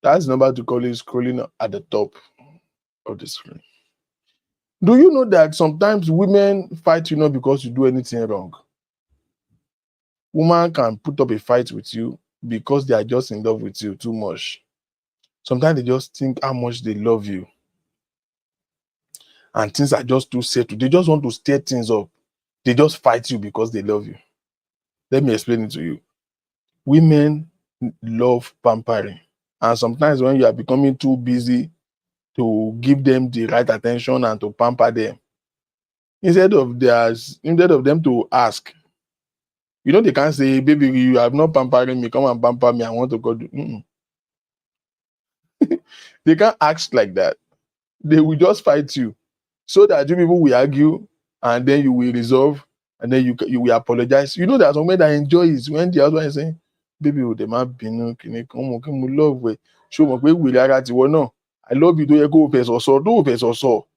That's the number to call is scrolling at the top of the screen. Do you know that sometimes women fight you not because you do anything wrong? Woman can put up a fight with you because they are just in love with you too much. Sometimes they just think how much they love you. And things are just too settled. They just want to stir things up. They just fight you because they love you. Let me explain it to you. Women love pampering. And sometimes when you are becoming too busy to give them the right attention and to pamper them, instead of them to ask, you know, they can't say, baby, you have not pampering me, come and pamper me, I want to go do. They can't ask like that. They will just fight you so that you people will argue and then you will resolve and then you will apologize. You know, there are some men that enjoy it when the husband is saying, baby, they might be no, love way. Show me where we are at no. I love you, do you go face or so, do face or so.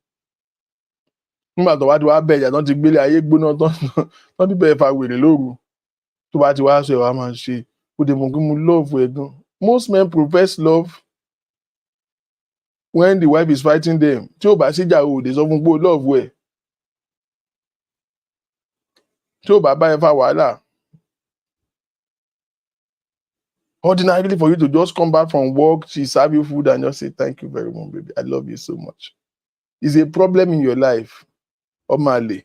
No matter what I bet, I don't think Billy, I not be better if I will logo. To what you ask your man, she would love way. Most men profess love when the wife is fighting them. Tí ó bá síjà o, they sọ fún pé love way. Tí ó bá bá ẹ fa wàhálà. Ordinarily, for you to just come back from work, she serve you food and just say, thank you very much, baby. I love you so much. It's a problem in your life. Ọmọlè.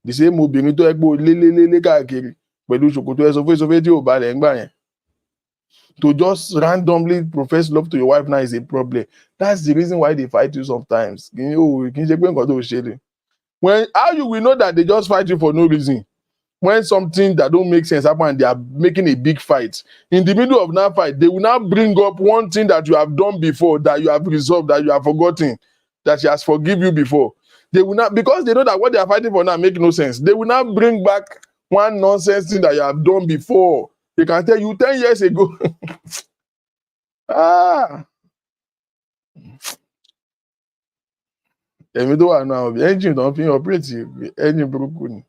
The same obìnrin tó ẹgbó lélélélé káàkiri pẹ̀lú ṣòkòtò ẹ sọfẹ́ tí ò bá rẹ̀ ń gbà yẹn. To just randomly profess love to your wife now is a problem. That's the reason why they fight you sometimes. When how you will know that they just fight you for no reason? When something that don't make sense happen and they are making a big fight. In the middle of that fight, they will now bring up one thing that you have done before, that you have resolved, that you have forgotten, that she has forgiven you before. They will not, because they know that what they are fighting for now make no sense. They will not bring back one nonsense thing that you have done before. They can tell you 10 years ago. Èmi tó wà náà, engine don't fi operate engine burúkú ni.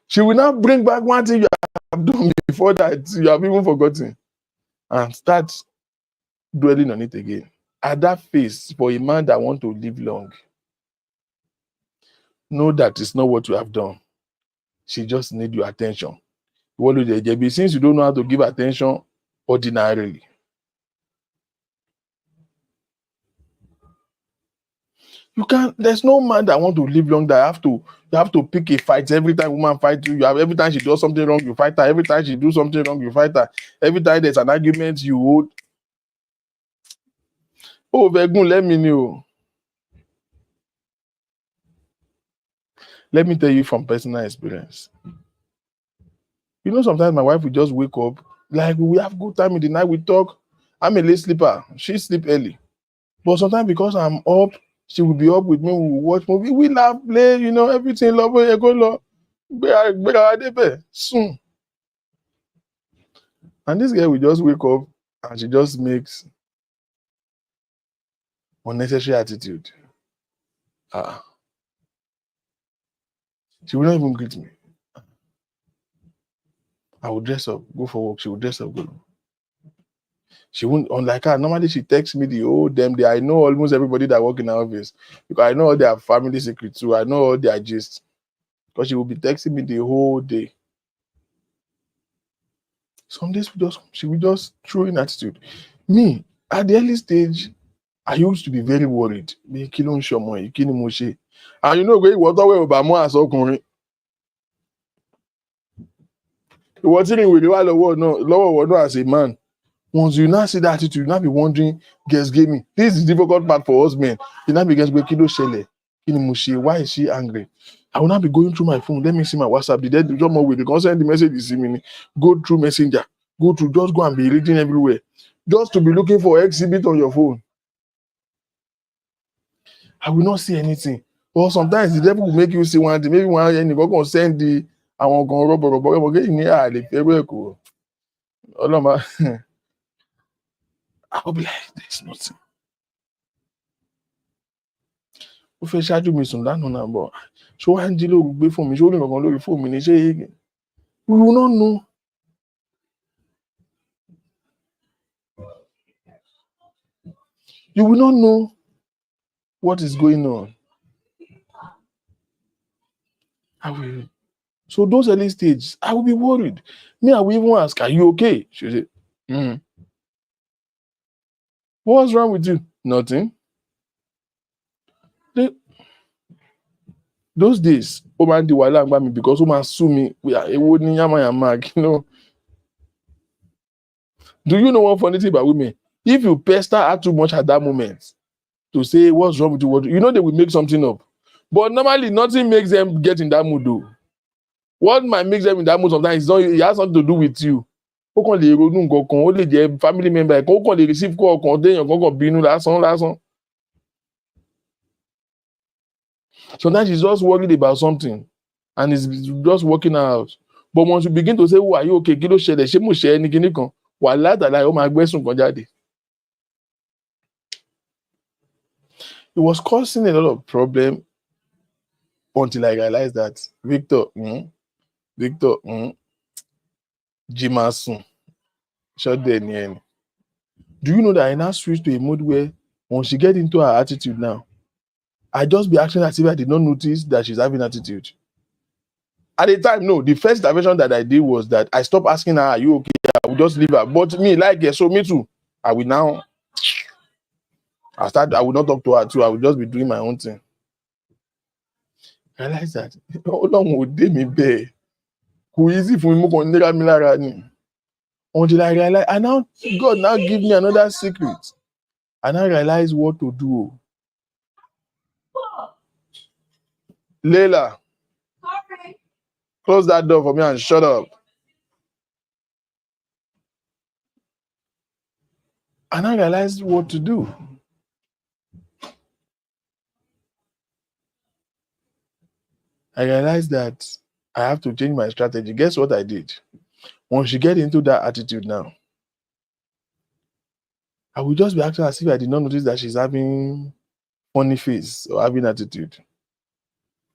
She will now bring back one thing you have done before that you have even forgotten and start dwelling on it again. At that phase, for a man that want to live long, know that it's not what you have done. She just need your attention. Since you don't know how to give attention ordinarily, you can't. There's no man that want to live long that you have to pick a fight every time woman fight you. Every time she does something wrong, you fight her. Every time she do something wrong, you fight her. Every time there's an argument, you hold. Oh, Vegun, let me know. Let me tell you from personal experience. You know, sometimes my wife will just wake up, like we have good time in the night, we talk. I'm a late sleeper. She sleep early. But sometimes because I'm up, she will be up with me, we will watch movie, we laugh, play, you know, everything, love, soon. And this girl will just wake up and she just makes unnecessary attitude. She will not even greet me. I will dress up, go for work. She will dress up, go. She won't, unlike her, normally she texts me the whole damn day. I know almost everybody that work in her office because I know all their family secrets too. I know all their gist. Because she will be texting me the whole day. Some days she will just throw in attitude. Me, at the early stage, I used to be very worried. And you know, what about more as ọkùnrin. What thing with you no as a man. Once you now see that attitude, you now be wondering, guess give me. This is the difficult part for us men. You now be guess why is she angry? I will not be going through my phone. Let me see my WhatsApp. Did they do more with the send the message you see me? Go through Messenger. Just go and be reading everywhere. Just to be looking for exhibit on your phone. I will not see anything. Or sometimes the devil will make you see one thing. Maybe one and go and send the I want to rubber. I will be like, there's nothing. Ó fẹ́ ṣáájú mi sùn lánàá náà bọ̀. Ṣé wàá ń jí lóru gbé fún mi? Ṣé ó ní kankan lórí fóònù mi ni? Ṣé we will not know. You will not know what is going on. I will. So those early stages, I will be worried. Me, I will even ask, are you okay? She say, what's wrong with you? Nothing. Those days, Oman di wala me because Oman sue me. It wouldn't you know. Do you know one funny thing about women? If you pester her too much at that moment to say what's wrong with you, you know they will make something up. But normally nothing makes them get in that mood though. What might make them in that mood sometimes it has something to do with you. Ó kàn lè ronú nǹkan kan, ó lè jẹ́ family member kan, ó kàn lè receive call kan, déyàn kan bínú lásán. Sometimes she's just worried about something and it's just working out. But once you begin to say, "Oh, are you okay? Kí ló ṣẹlẹ̀? Ṣé mo ṣe ẹni kíní kan?" Wàhálà tàlà ó máa gbẹ́sùn kan jáde. It was causing a lot of problem until I realized that Victor, Jimasun, shut there near. Do you know that I now switched to a mode where once she get into her attitude now, I just be acting as if I did not notice that she's having attitude. At the time, no, the first intervention that I did was that I stopped asking her, are you okay? I would just leave her. But me, so me too. I will now, I will not talk to her too. I will just be doing my own thing. I realized that. How long would they me bear? Who easy for me until I realize, and now God now give me another secret. And I realize what to do. Layla, close that door for me and shut up. And I realized what to do. I realized that I have to change my strategy. Guess what I did? Once she get into that attitude now, I will just be acting as if I did not notice that she's having funny face or having attitude.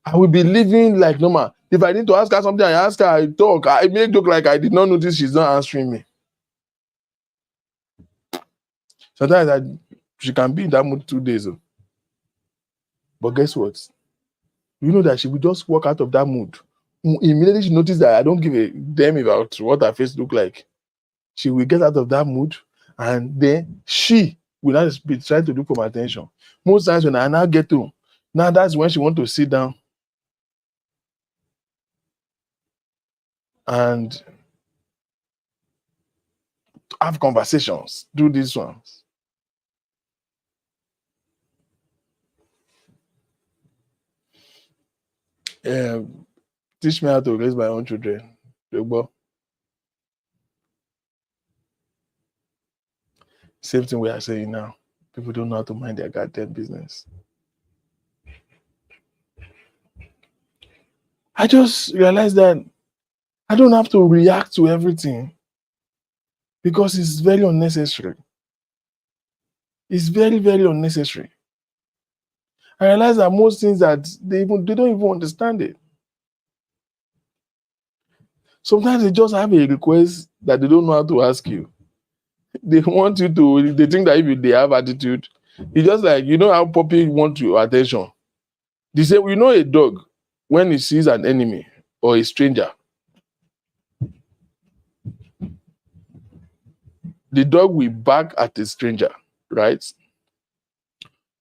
I will be living like normal. If I need to ask her something, I ask her, I talk, I make joke like I did not notice she's not answering me. Sometimes she can be in that mood 2 days. But guess what? You know that she will just walk out of that mood. Immediately she notices that I don't give a damn about what her face look like. She will get out of that mood, and then she will not be trying to look for my attention. Most times when I now get to, now that's when she want to sit down and have conversations, do these ones. Teach me how to raise my own children. Same thing we are saying now. People don't know how to mind their goddamn business. I just realized that I don't have to react to everything because it's very unnecessary. It's very, very unnecessary. I realize that most things that they don't even understand it. Sometimes they just have a request that they don't know how to ask you. They want you to, they think that if they have attitude, it's just like, you know how puppy want your attention. They say, we know a dog, when he sees an enemy or a stranger, the dog will bark at a stranger, right?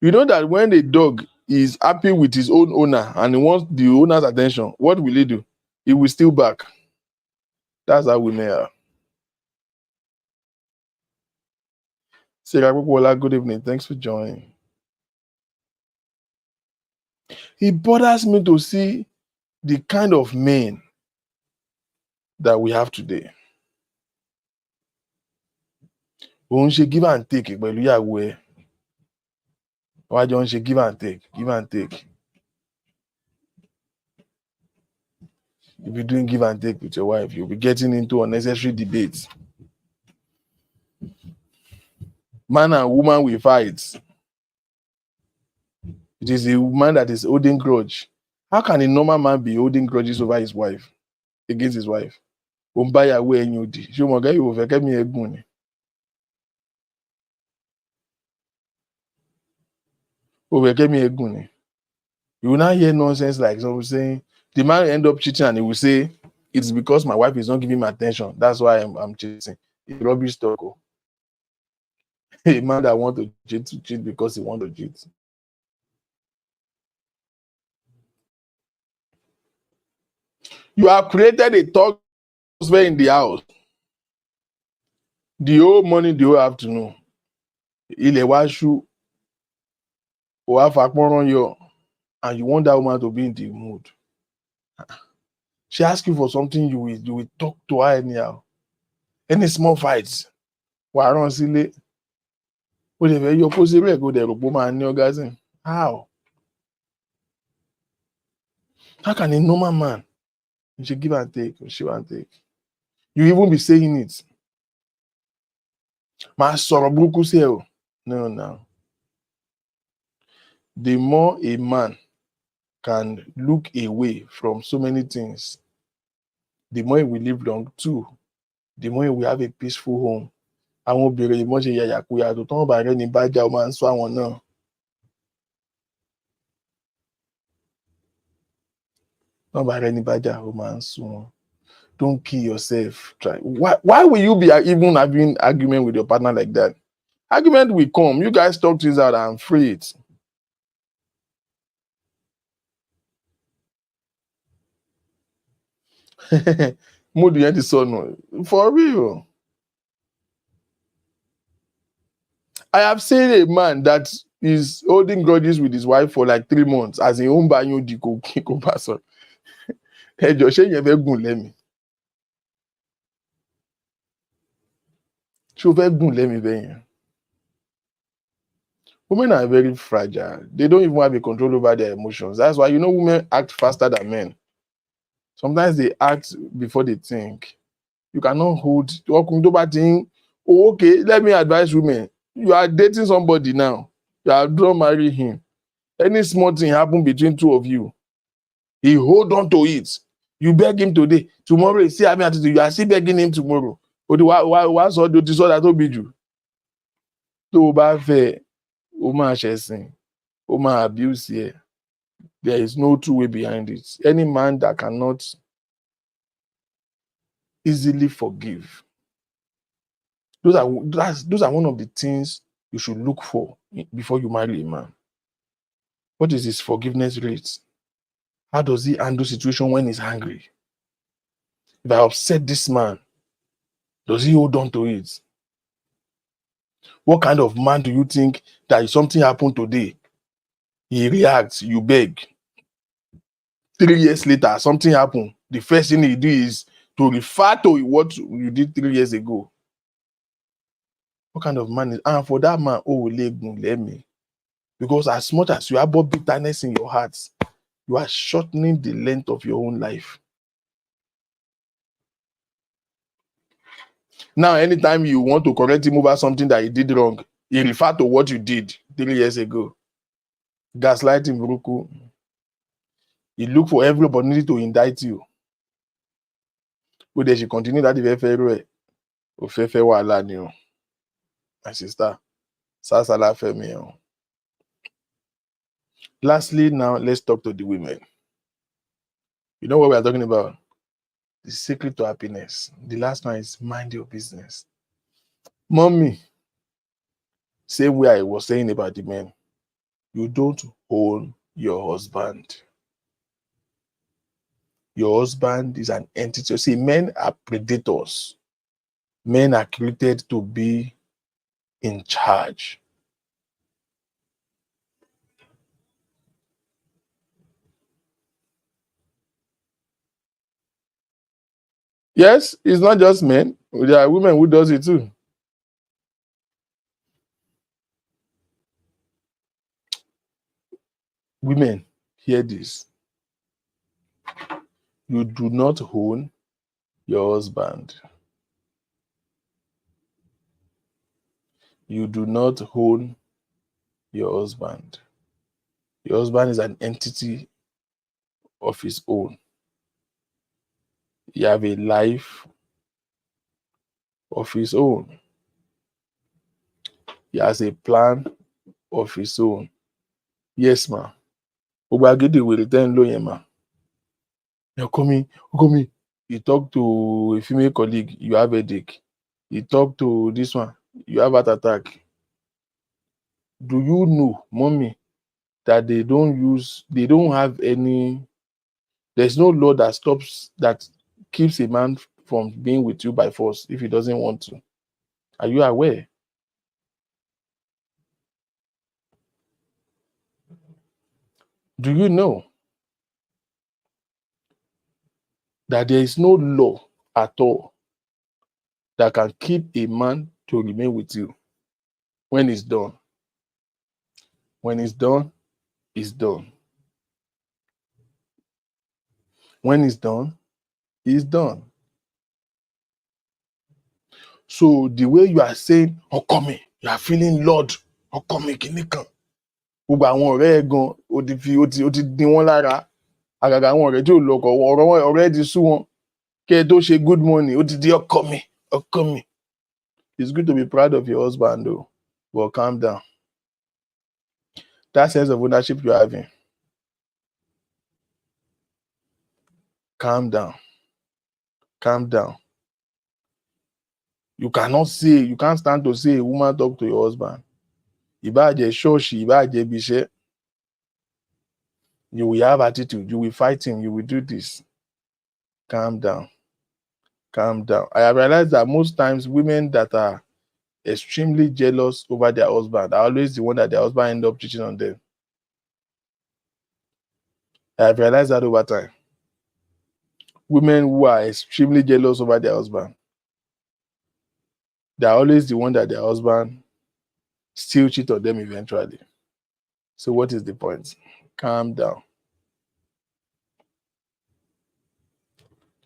You know that when the dog is happy with his own owner and he wants the owner's attention, what will he do? He will still bark. That's how women are. Sarah Kukwala, good evening. Thanks for joining. It bothers me to see the kind of men that we have today. Òun ṣe give and take pẹ̀lú ìyàwó ẹ̀. Wọ́n á jọ ń ṣe give and take, give and take. If you're doing give and take with your wife, you'll be getting into unnecessary debates. Man and woman will fight. It is a man that is holding grudge. How can a normal man be holding grudges over his wife, against his wife? Ó ń bá ìyàwó ẹ̀yìn òdì. Ṣé o mọ̀ gẹ́gẹ́ ìwò fẹ́ kẹ́mi ẹ̀gùn ni? Ó fẹ́ kẹ́mi ẹ̀gùn ni? You will not hear nonsense like someone saying, the man end up cheating and he will say, it's because my wife is not giving me attention. That's why I'm cheating. It's rubbish talk. Oh. A man that wants to cheat because he wants to cheat. You have created a talk atmosphere in the house. The whole morning, the whole afternoon. Ilẹ̀ wá ṣú, ó wá fapọ́nrán yọ, and you want that woman to be in the mood. She asks you for something, you will talk to her anyhow. Any small fights, wàá rán sílé. Ó lè fẹ́ yọ kó sí rẹ̀ kó dẹ̀ rò pé ó máa ní orgasm. How? How can a normal man, you should give and take, or she and take? You even be saying it. Máa sọ̀rọ̀ burúkú sí ẹ o. No. The more a man can look away from so many things, the more he will live long too. The more he will have a peaceful home. Àwọn obìnrin ìmọ̀ ṣe yàyàkuyà tó tán bá rẹ̀ ní bájà ó máa ń sọ àwọn náà. Tán bá rẹ̀ ní bájà ó máa ń sọ wọn. Don't kill yourself. Why will you be even having argument with your partner like that? Argument will come. You guys talk things out and free it. Mood yẹn ti sọnù. For real. I have seen a man that is holding grudges with his wife for like 3 months as in ó ń bá yín di kò bá sọ. Ẹ jọ̀ọ́ ṣé yẹn fẹ́ gùn lẹ́mìí? Ṣé o fẹ́ gùn lẹ́mìí bẹ́ẹ̀ yẹn? Women are very fragile. They don't even have a control over their emotions. That's why, you know, women act faster than men. Sometimes they act before they think. You cannot hold. Okay, let me advise women. You are dating somebody now. You are don't marry him. Any small thing happen between two of you, he hold on to it. You beg him today, tomorrow he still having attitude, you are still begging him tomorrow. Wá sọ ọ́ di sọ́dà tó bí jù. Tó o bá fẹ́, o máa ṣẹ̀sìn, o máa abuse ẹ. There is no true way behind it. Any man that cannot easily forgive, those are one of the things you should look for before you marry a man. What is his forgiveness rate? How does he handle situation when he's angry? If I upset this man, does he hold on to it? What kind of man do you think that if something happened today, he reacts, you beg. 3 years later, something happened. The first thing he do is to refer to what you did 3 years ago. What kind of man is, and for that man, let me. Because as much as you have bitterness in your heart, you are shortening the length of your own life. Now, anytime you want to correct him over something that he did wrong, he refer to what you did 3 years ago. Gaslighting, Buruku. He look for every opportunity to indict you. But they should continue that my sister. Sasala Femi. Lastly, now let's talk to the women. You know what we are talking about? The secret to happiness. The last one is mind your business. Mommy, same way I was saying about the men, you don't own your husband. Your husband is an entity. See, men are predators. Men are created to be in charge. Yes, it's not just men. There are women who does it too. Women, hear this. You do not own your husband. You do not own your husband. Your husband is an entity of his own. He have a life of his own. He has a plan of his own. Yes, ma. Ogbagede will return low, ma. You're coming. You talk to a female colleague, you have a headache. You talk to this one, you have heart attack. Do you know, mommy, that they don't have any, there's no law that keeps a man from being with you by force if he doesn't want to? Are you aware? Do you know that there is no law at all that can keep a man to remain with you when it's done? When it's done, it's done. When it's done, it's done. So the way you are saying, Ọkọ, you are feeling Lord, Ọkọ kìíní kan. Gbogbo àwọn ọ̀rẹ́ ẹ̀ gan, ó ti dín wọn lára. Àgàgà àwọn ọ̀rẹ́ tí ò lọ́kọ, ọ̀rẹ́ ti sú wọn. Kẹ́ ẹ tó ṣe good morning, ó ti di Ọkọ mi. It's good to be proud of your husband though, but calm down. That sense of ownership you're having, calm down. Calm down. You can't stand to say a woman talk to your husband. Ìbá jẹ́ ṣọ́ọ̀ṣì, ìbá jẹ́ ibi iṣẹ́. You will have attitude, you will fight him, you will do this. Calm down. Calm down. I have realized that most times women that are extremely jealous over their husband are always the one that their husband end up cheating on them. I have realized that over time. Women who are extremely jealous over their husband, they are always the one that their husband still cheat on them eventually. So what is the point? Calm down.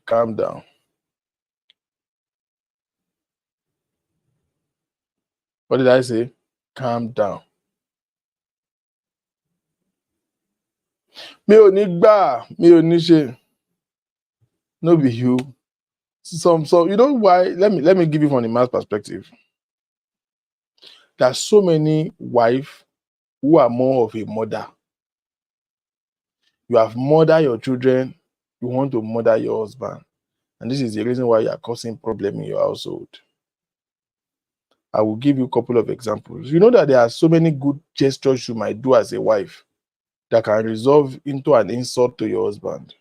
Calm down. What did I say? Calm down. Mi ò ní gbà, mi ò ní ṣe. No be you. Some you know why? Let me give you from the man's perspective. There are so many wives who are more of a mother. You have murdered your children, you want to murder your husband. And this is the reason why you are causing problem in your household. I will give you a couple of examples. You know that there are so many good gestures you might do as a wife that can resolve into an insult to your husband.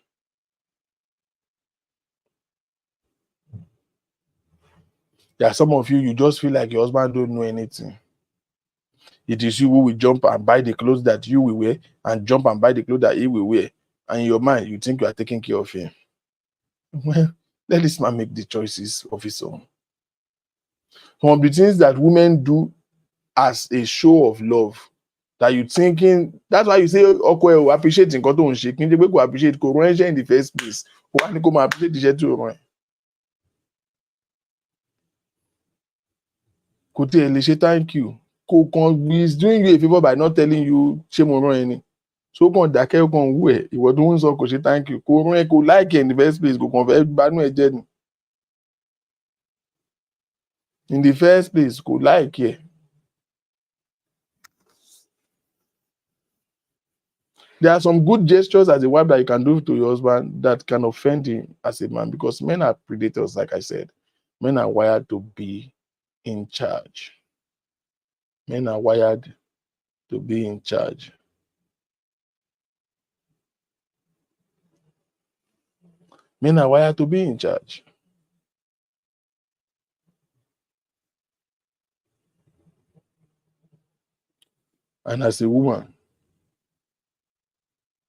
There are some of you, you just feel like your husband don't know anything. It is you who will jump and buy the clothes that you will wear and jump and buy the clothes that he will wear. And in your mind, you think you are taking care of him. Well, let this man make the choices of his own. Some of the things that women do as a show of love that you thinking, that's why you say ọkọ ẹ ò appreciate nǹkan tó ń ṣe kí n ṣe pé kò appreciate kò rán ẹṣẹ in the first place kò wá ní kó máa appreciate iṣẹ́ tí ò rán ẹ. Kò tiẹ̀ lè ṣe thank you kò kàn is doing you a favour by not telling you ṣé mo rán ẹ ni so kàn dákẹ́ kàn wú ẹ̀ ìwọ tó ń sọ kò ṣe thank you kò rán ẹ kò like in the first place kò kàn fẹ́ gbanú ẹ jẹ́ ni in the first place kò like ẹ. There are some good gestures as a wife that you can do to your husband that can offend him as a man because men are predators, like I said. Men are wired to be in charge. Men are wired to be in charge. Men are wired to be in charge. And as a woman,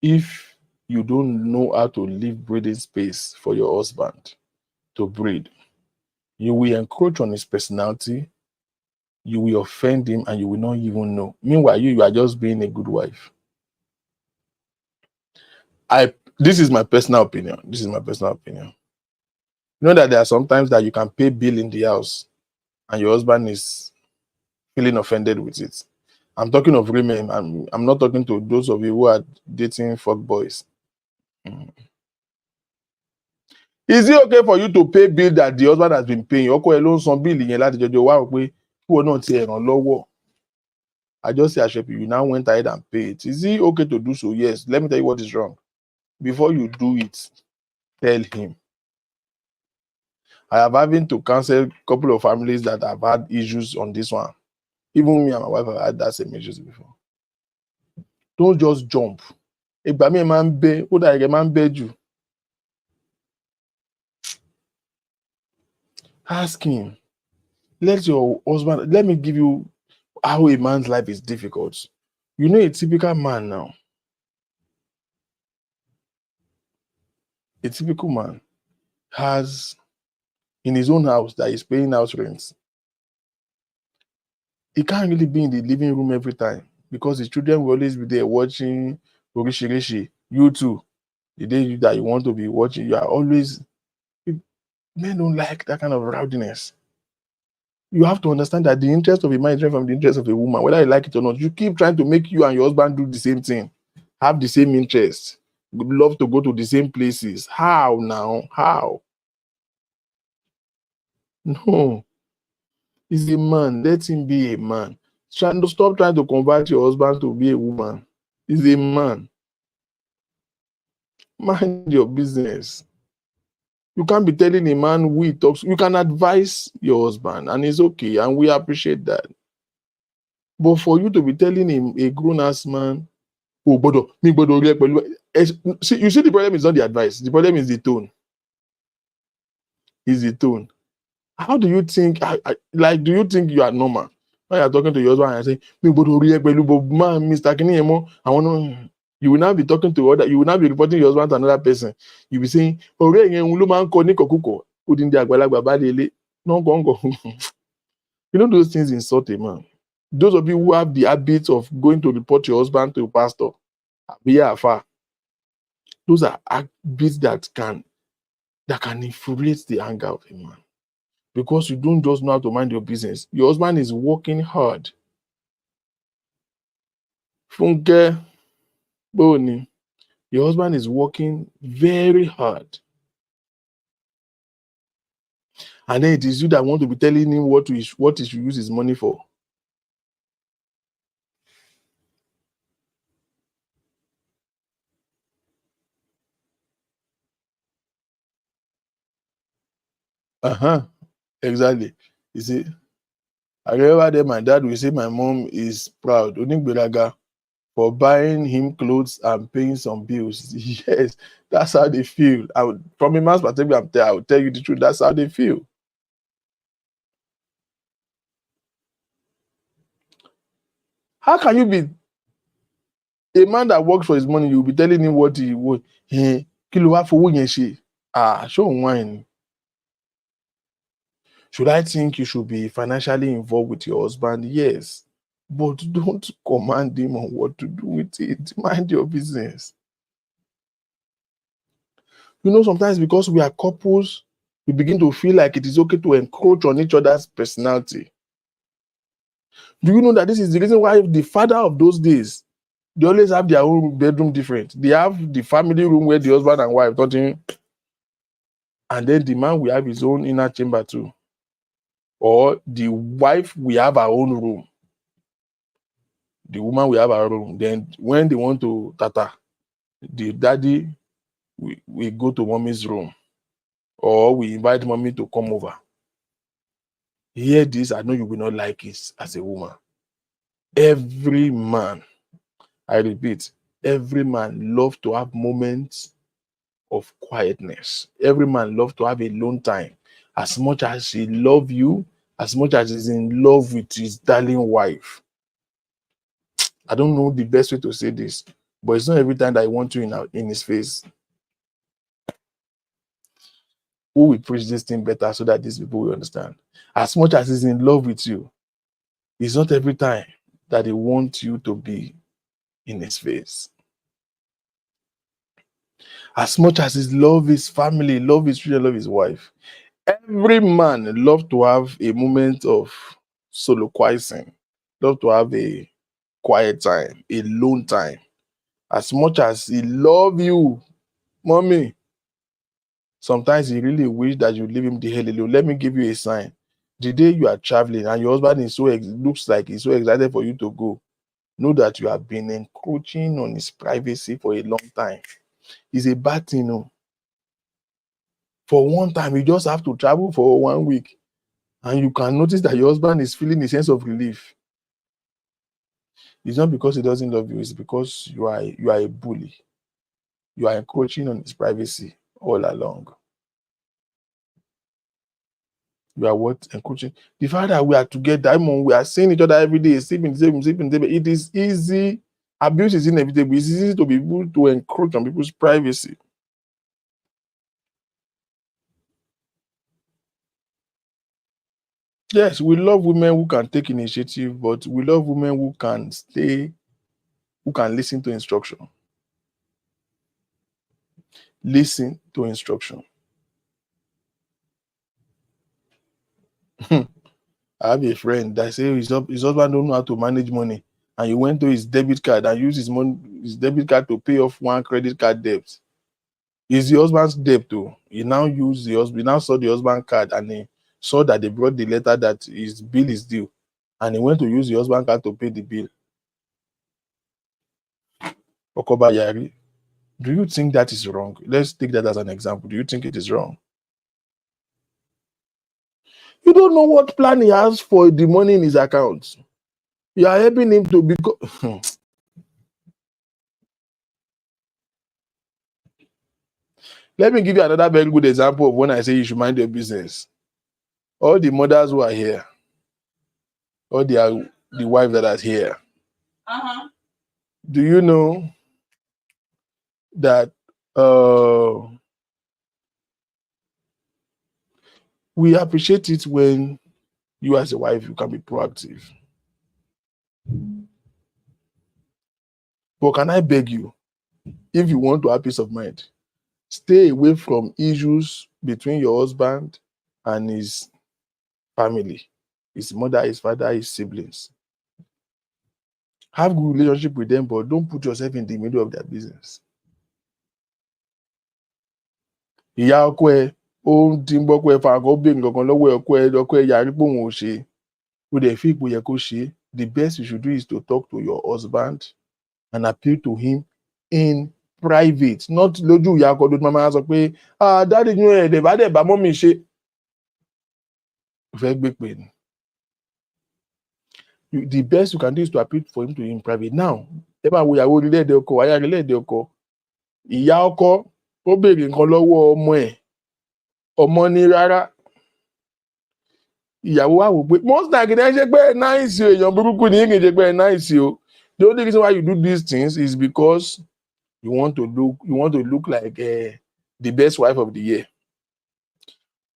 if you don't know how to leave breathing space for your husband to breathe, you will encroach on his personality, you will offend him, and you will not even know. Meanwhile, you are just being a good wife. This is my personal opinion. This is my personal opinion. You know that there are sometimes that you can pay bill in the house and your husband is feeling offended with it. I'm talking of women. I'm not talking to those of you who are dating fuck boys. Is it okay for you to pay bill that the husband has been paying? Ọkọ ẹ ló ń san bill yẹn láti jọjọ wá rò pé kúrò náà ti ràn lọ́wọ́. I just say Ashepi, you now went ahead and pay it. Is it okay to do so? Yes. Let me tell you what is wrong. Before you do it, tell him. I have having to counsel a couple of families that have had issues on this one. Even me and my wife have had that same issues before. Don't just jump. Ìgbà míì máa ń bẹ́, ó dà gẹ́gẹ́ máa ń bẹ́ jù. Ask him. Let your husband, let me give you how a man's life is difficult. You know a typical man now. A typical man has in his own house that he's paying house rent. He can't really be in the living room every time because his children will always be there watching Orishirishi. You too. The day that you want to be watching, you are always. Men don't like that kind of rowdiness. You have to understand that the interest of a man is different from the interest of a woman, whether you like it or not. You keep trying to make you and your husband do the same thing, have the same interests, love to go to the same places. How now? How? No. He's a man. Let him be a man. Stop trying to convert your husband to be a woman. He's a man. Mind your business. You can't be telling a man we talk. You can advise your husband, and it's okay, and we appreciate that. But for you to be telling him, a grown-ass man, oh, see, you see, the problem is not the advice. The problem is the tone. Is the tone. How do you think? Do you think you are normal when you are talking to your husband and say, man, Mr. Kiniemo, I want to. You will now be talking to other. You will now be reporting your husband to another person. You will be saying, "Oh, you know those things insult a man. Those of you who have the habit of going to report your husband to a pastor, those are habits that can infuriate the anger of a man. Because you don't just know how to mind your business. Your husband is working hard. Funke Boni, Your husband is working very hard. And then it is you that want to be telling him what he should use his money for. Exactly. You see, I remember that my dad will say my mom is proud, Onigberaga, for buying him clothes and paying some bills. Yes, that's how they feel. From a man's perspective, I will tell you the truth. That's how they feel. How can you be a man that works for his money? You'll be telling him what he would. Kilo wa fowó yẹn ṣe. Show wine. Should I think you should be financially involved with your husband? Yes. But don't command him on what to do with it. Mind your business. You know, sometimes because we are couples, we begin to feel like it is okay to encroach on each other's personality. Do you know that this is the reason why the father of those days, they always have their own bedroom different? They have the family room where the husband and wife talking, and then the man will have his own inner chamber too. Or the wife will have her own room. The woman will have her room. Then when they want to tata, the daddy we go to mommy's room. Or we invite mommy to come over. Hear this, I know you will not like it as a woman. Every man, I repeat, every man loves to have moments of quietness. Every man loves to have a alone time. As much as he loves you, as much as he's in love with his darling wife. I don't know the best way to say this, but it's not every time that I want you in his face. Who will preach this thing better so that these people will understand? As much as he's in love with you, it's not every time that he wants you to be in his face. As much as he loves his family, love his children, love his wife, every man loves to have a moment of soliloquizing, love to have a quiet time, a alone time. As much as he loves you, mommy, sometimes he really wish that you leave him the hell alone. Let me give you a sign. The day you are traveling and your husband is looks like he's so excited for you to go, know that you have been encroaching on his privacy for a long time. It's a bad thing. No? For one time, you just have to travel for 1 week and you can notice that your husband is feeling a sense of relief. It's not because he doesn't love you, it's because you are a bully. You are encroaching on his privacy all along. You are what? Encroaching. The fact that we are together, we are seeing each other every day, sleeping, it is easy. Abuse is inevitable. It's easy to be able to encroach on people's privacy. Yes, we love women who can take initiative, but we love women who can listen to instruction. Listen to instruction. I have a friend that say his husband don't know how to manage money, and he went to his debit card and used his debit card to pay off one credit card debt. It's the husband's debt too. He now saw the husband card and he saw that they brought the letter that his bill is due, and he went to use the husband card to pay the bill. Okobayari, do you think that is wrong? Let's take that as an example. Do you think it is wrong? You don't know what plan he has for the money in his account. You are helping him to become. Let me give you another very good example of when I say you should mind your business. All the mothers who are here, all the wife that are here, do you know that we appreciate it when you as a wife, you can be proactive. But can I beg you, if you want to have peace of mind, stay away from issues between your husband and his family, his mother, his father, his siblings. Have good relationship with them, but don't put yourself in the middle of their business. ìyá ọkọ ẹ ó ti ń bọ́kọ ẹ fa àkọ́ béèrè kankan lọ́wọ́ ọkọ ẹ yàrí pé òun ò ṣe ó dẹ̀ fi ipò yẹ kó ṣe. The best you should do is to talk to your husband and appeal to him in private, not lójú ìyá ọkọ lójú máa sọ pé dáàdì yín ẹ̀ẹ́dẹ̀ bá dẹ̀ bá mọ́mì ṣe. Fẹ́ gbé pè ní. The best you can do is to appeal for him to in private. Now, ẹ máa wo ìyàwó orílẹ̀-èdè ọkọ, aya orílẹ̀-èdè ọkọ. Ìyá ọkọ ó béèrè nǹkan lọ́wọ́ ọmọ ẹ̀. Ọmọ ní rárá. Ìyàwó wá wò pé most like ẹ ṣe pé ẹ náìsì o, èèyàn burúkú ni kì í ṣe pé ẹ náìsì o. The only reason why you do these things is because you want to look like the best wife of the year.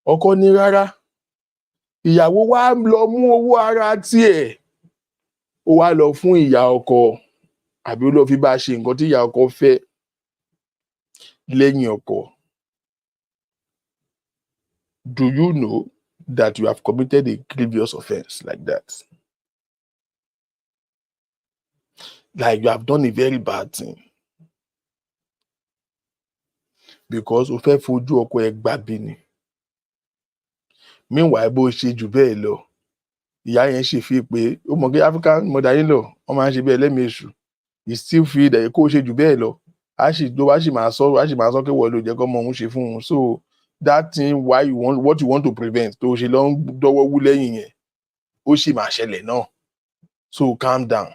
Ọkọ ní rárá. Ìyàwó wá lọ mú owó ara tiẹ̀. Ó wá lọ fún ìyá ọkọ àbí ó lọ fi bá ṣe nǹkan tí ìyá ọkọ fẹ́ lẹ́yìn ọkọ. Do you know that you have committed a grievous offense like that? Like you have done a very bad thing. Because o fẹ́ fojú ọkọ ẹ gbàbí ni. Meanwhile, bó ṣe jù bẹ́ẹ̀ lọ, ìyá yẹn ṣì fi pé ó mọ̀ pé African mother-in-law wọ́n máa ń ṣe bí ẹlẹ́mìí èṣù. He still feel that kó ṣe jù bẹ́ẹ̀ lọ. Á sì máa sọ pé wọ́n ló jẹ́ kó mọ òun ṣe fún òun. So that thing what you want to prevent tó ṣe lọ ń dọ́wọ́ wú lẹ́yìn yẹn ó sì máa ṣẹlẹ̀ náà. So calm down.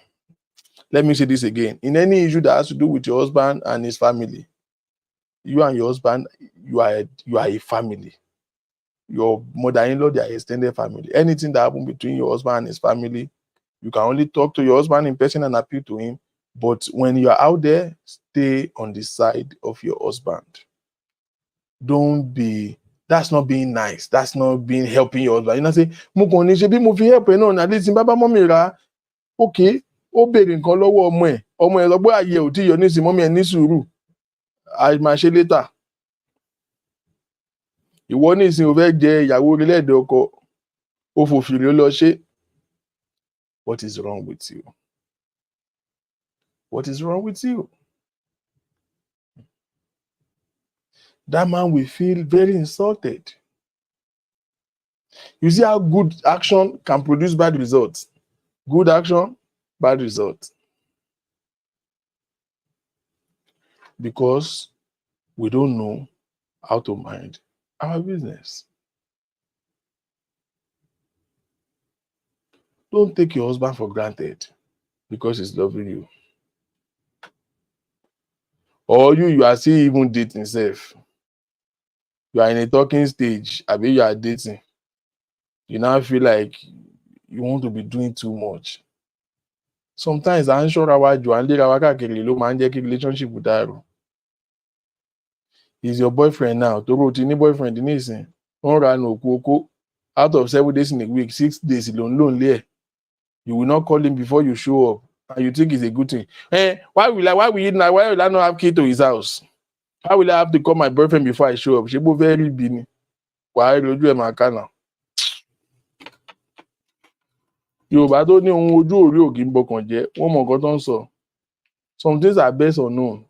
Let me say this again. In any issue that has to do with your husband and his family, you and your husband, you are a family. Your mother-in-law, they are extended family. Anything that happens between your husband and his family, you can only talk to your husband in person and appeal to him. But when you are out there, stay on the side of your husband. That's not being nice. That's not being helping your husband. You know, say, mo kàn ní ṣe bí mo fi help ẹ náà, at least bàbá mọ́mì ra, okay, ó béèrè nǹkan lọ́wọ́ ọmọ ẹ̀ lọ pé ààyè ò tí yọ nísìnyí, mọ́mì ẹ̀ ní sùúrù, a máa ṣe later. Ìwọ nísìnyí ò fẹ́ jẹ ìyàwó orílẹ̀-èdè ọkọ, ó fòfìrí ó lọ ṣe. What is wrong with you? What is wrong with you? That man will feel very insulted. You see how good action can produce bad results. Good action, bad results. Because we don't know how to mind our business. Don't take your husband for granted because he's loving you. Or you are still even dating self. You are in a talking stage, I mean you are dating. You now feel like you want to be doing too much. Sometimes I'm sure our relationship with that. He's your boyfriend now. Toro boyfriend out of 7 days in a week, 6 days lonely. You will not call him before you show up, and you think it's a good thing. Why will I not have key to his house? Why will I have to call my boyfriend before I show up? She bo very bini. Why do you my kana? Yorùbá tó ní ohun ojú orí òkè ń bọkàn jẹ́, wọ́n mọ nǹkan tó ń sọ. Some things are best unknown.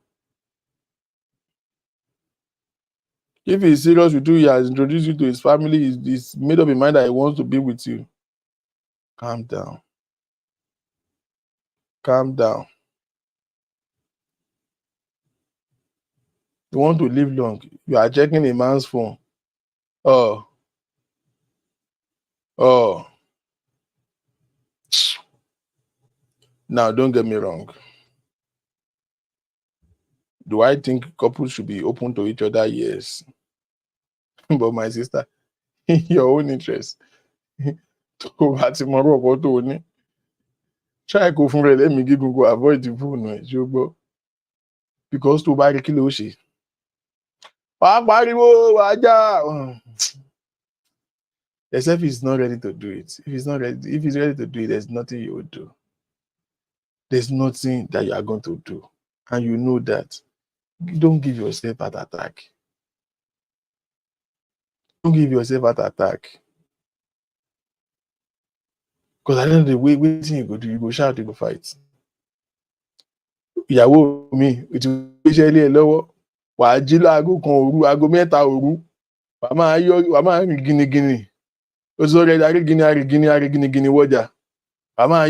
If he's serious with you, he has introduced you to his family, he's made up his mind that he wants to be with you. Calm down. Calm down. You want to live long. You are checking a man's phone. Oh. Now, don't get me wrong. Do I think couples should be open to each other? Yes. But my sister, in your own interest, try go from let me give go avoid the phone. Because to buy the kilo she. Except he's not ready to do it. If he's ready to do it, there's nothing you would do. There's nothing that you are going to do. And you know that. Don't give yourself an attack. Don't give yourself an attack. Because at the end of the way, waiting you go do, you go shout, you go fight. Ìyàwó mi, it will be lower. wàá jí láago kan òru, aago mẹ́ta òru, wàá máa rìn gìnìgìnì. Ó sọ rẹ̀ arìngìnì wọjà. Wàá máa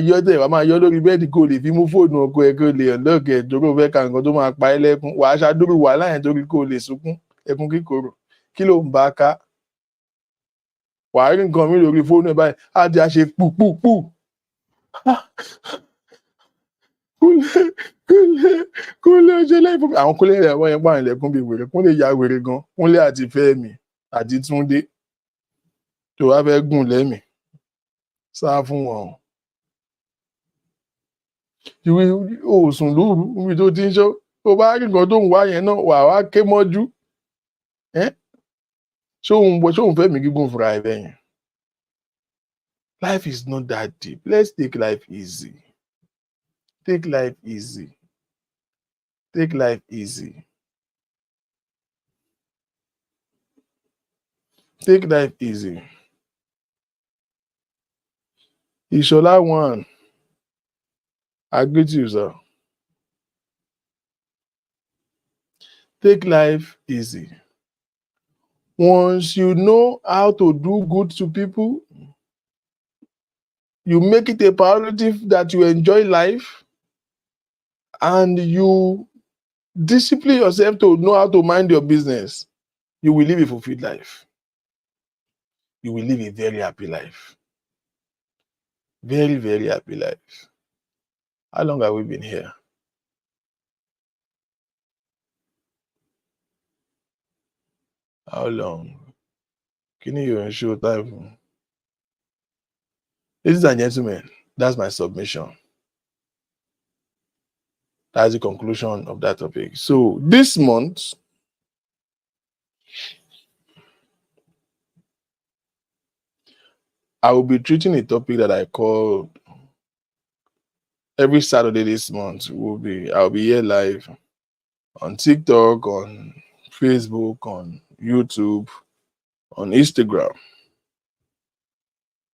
yọ́ lórí bẹ́ẹ̀dì kó lè fi mú fóònù ọkọ ẹ̀ kó lè unlock ẹ̀ torí ó fẹ́ ka nǹkan tó máa pa ẹ́ lẹ́kún. Wàá ṣàdúró wàhálà yẹn torí kó lè sunkún ẹkún kíkorò. Kí ló ń bá ká? Wàá rí nǹkan mi lórí fóònù ẹ̀ báyìí, á ti ṣe pù. Kúnlé ṣe lẹ́fún mi. Àwọn Kúnlé rẹ̀ wọ́n yẹn pààyàn lẹ́kún bíi wèrè. Kúnlé ya wèrè gan. Kúnlé àti Fẹ́mi àti Túndé tó wá fẹ́ gùn lẹ́mìí. Sá fún wọn. Ìwé òsùn lóru níbi tó ti ń ṣọ́. Tó bá rí nǹkan tó ń wá yẹn náà, wà wá ké mọ́jú. Ṣé òun fẹ́ mi gígùn fúnra ẹ̀ bẹ́ẹ̀ yẹn? Life is not that deep. Let's take life easy. Take life easy. Take life easy. Take life easy. Ishola one. I greet you, sir. Take life easy. Once you know how to do good to people, you make it a priority that you enjoy life, and you discipline yourself to know how to mind your business, you will live a fulfilled life. You will live a very happy life. Very, very happy life. How long have we been here? How long? Can you show time? Ladies and gentlemen, that's my submission. That's the conclusion of that topic. So this month, I will be treating a topic that I call every Saturday this month. I'll be here live on TikTok, on Facebook, on YouTube, on Instagram.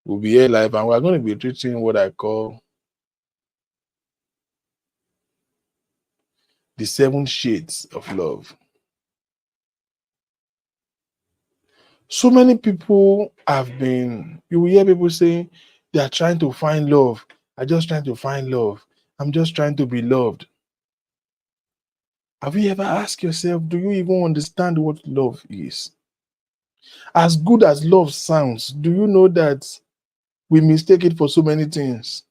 We'll be here live, and we're going to be treating what I call the 7 shades of love. So many people you will hear people saying they are trying to find love. I'm just trying to find love. I'm just trying to be loved. Have you ever asked yourself, do you even understand what love is? As good as love sounds, do you know that we mistake it for so many things?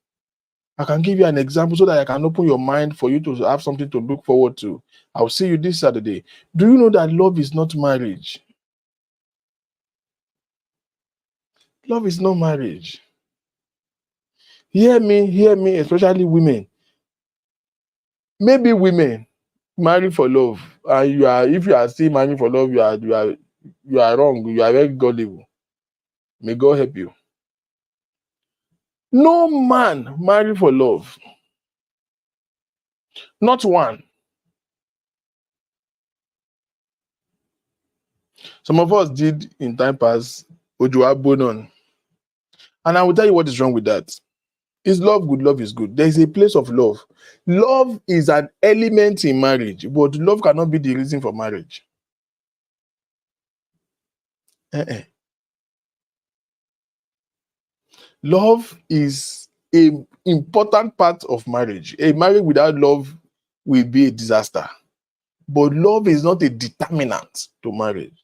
I can give you an example so that I can open your mind for you to have something to look forward to. I'll see you this Saturday. Do you know that love is not marriage? Love is not marriage. Hear me, especially women. Maybe women marry for love, and if you are still marrying for love, you are wrong. You are very gullible. May God help you. No man marry for love. Not one. Some of us did in time past Ojua Bonon. And I will tell you what is wrong with that. Is love good? Love is good. There is a place of love. Love is an element in marriage, but love cannot be the reason for marriage. Love is an important part of marriage. A marriage without love will be a disaster. But love is not a determinant to marriage.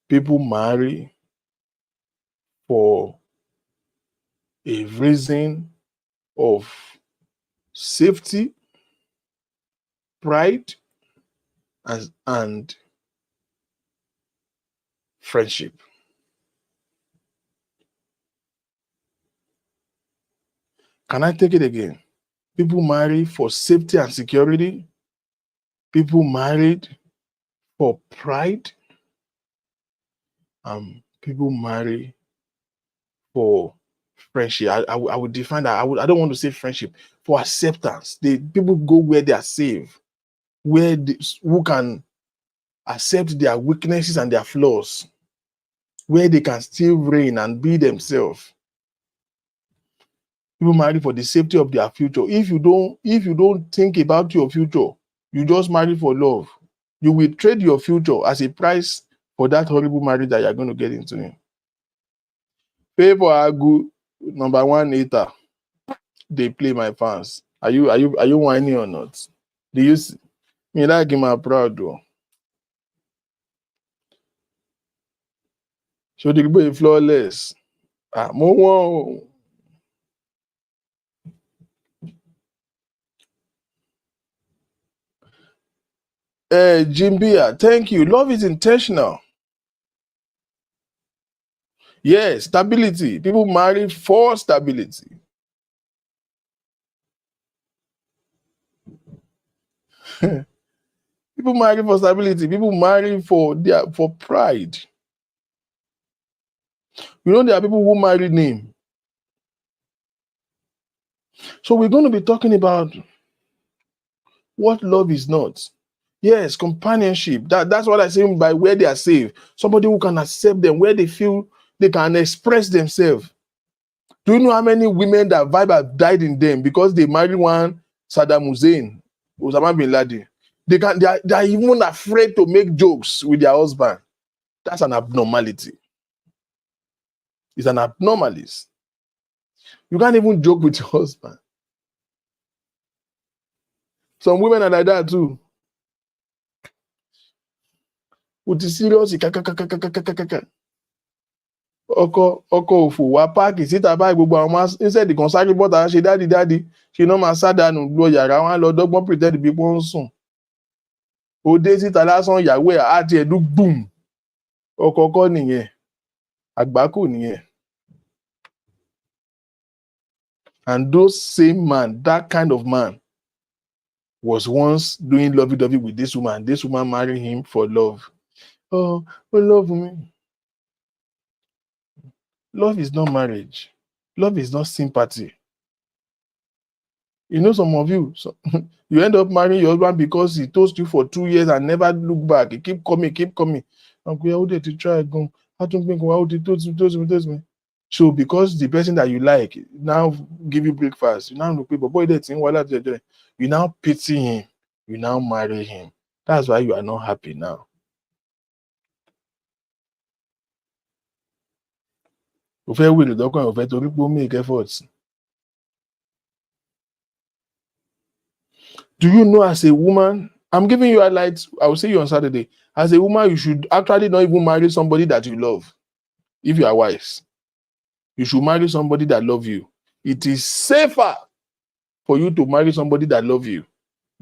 People marry for a reason of safety, pride, and friendship. Can I take it again? People marry for safety and security. People married for pride. People marry for friendship. I would define that. I don't want to say friendship. For acceptance. People go where they are safe, who can accept their weaknesses and their flaws, where they can still reign and be themselves. People marry for the safety of their future. If you don't think about your future, You just marry for love. You will trade your future as a price for that horrible marriage that you're going to get into. Favor Agu, number one hater. They play my fans. Are you whining or not? Do you see? Me like him, I'm proud though. So the boy flawless. More. Jimbia, thank you. Love is intentional. Yes, stability. People marry for stability. People marry for stability. People marry for pride. You know, there are people who marry name. So we're going to be talking about what love is not. Yes, companionship. That's what I say by where they are safe. Somebody who can accept them, where they feel they can express themselves. Do you know how many women that vibe have died in them because they married one Saddam Hussein, Osama bin Laden? They are even afraid to make jokes with their husband. That's an abnormality. It's an abnormality. You can't even joke with your husband. Some women are like that too. With the serious ọkọ òfò wá páàkì síta báyìí gbogbo àwọn máa instead kan sáré bọ́ta ṣe dáàdì ṣe náà máa sádànù lọ yàrá wọn á lọ dọ́gbọ́n pretend bí wọ́n ń sùn. Ó dé síta lásán ìyàwó ẹ̀ àti ẹ̀dú boom. Ọkọ kọ́ nìyẹn. Àgbákò nìyẹn. And those same man, that kind of man, was once doing lovey-dovey with this woman. This woman married him for love. Oh, love me. Love is not marriage. Love is not sympathy. You know, some of you, you end up marrying your husband because he toast you for 2 years and never look back. He keep coming. Uncle, how did you try again? How to think? How did you toast me? So because the person that you like now give you breakfast, you now look people, boy, that's what they're doing. You now pity him. You now marry him. That's why you are not happy now. Make efforts. Do you know, as a woman, I'm giving you a light, I will see you on Saturday. As a woman, you should actually not even marry somebody that you love. If you are wise, you should marry somebody that loves you. It is safer for you to marry somebody that loves you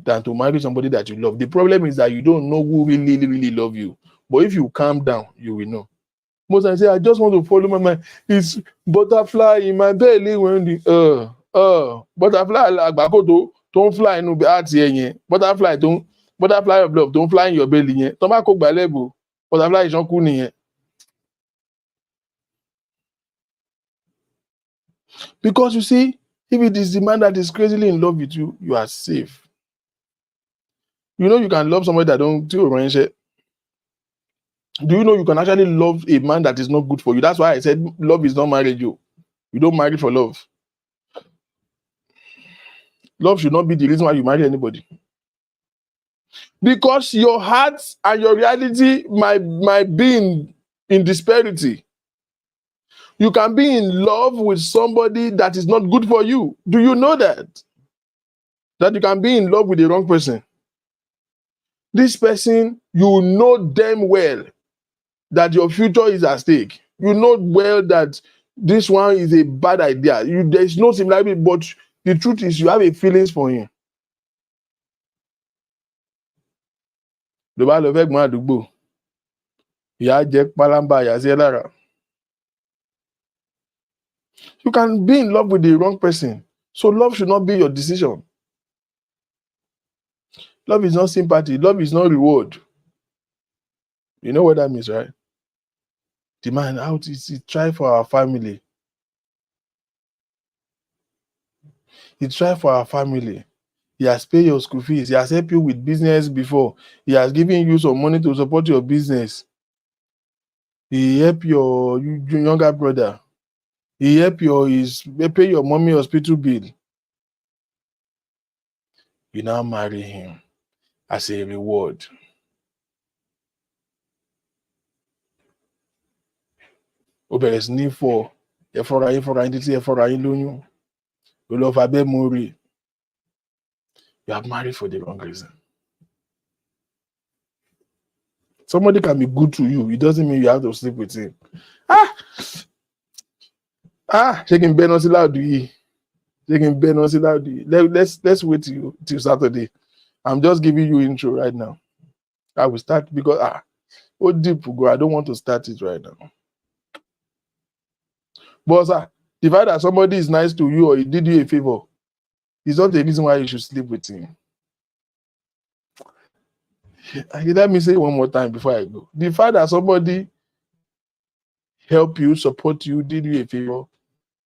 than to marry somebody that you love. The problem is that you don't know who really love you. But if you calm down, you will know. Most times I say, I just want to follow my mind. It's butterfly in my belly when the butterfly agbakoto don't fly in the butterfly of love don't fly in your belly. Butterfly is not cool. Because you see, if it is the man that is crazily in love with you, you are safe. You know you can love somebody that don't do arrange it. Do you know you can actually love a man that is not good for you? That's why I said love is not marriage. You don't marry for love. Love should not be the reason why you marry anybody. Because your heart and your reality might be in disparity. You can be in love with somebody that is not good for you. Do you know that? That you can be in love with the wrong person. This person, you know damn well that your future is at stake. You know well that this one is a bad idea. There is no similarity, but the truth is you have a feelings for him. You can be in love with the wrong person. So love should not be your decision. Love is not sympathy. Love is not reward. You know what that means, right? The man out is try for our family. He try for our family. He has paid your school fees. He has helped you with business before. He has given you some money to support your business. He helped your younger brother. He helped pay your mommy hospital bill. You now marry him. as a reward. Ó bẹ̀rẹ̀ sí ní fọ́ ẹ fọ́ra yín títí ẹ fọ́ra yín lóyún. Ó lọ fabẹ́ mórí. You have married for the wrong reason. Somebody can be good to you. It doesn't mean you have to sleep with him. Shaking Ben on Silaudi. Shaking Ben on Silaudi. Let's wait till Saturday. I'm just giving you intro right now. I will start because oh deep go. I don't want to start it right now. But sir, the fact that somebody is nice to you or he did you a favor is not the reason why you should sleep with him. Let me say it one more time before I go. The fact that somebody help you, support you, did you a favor,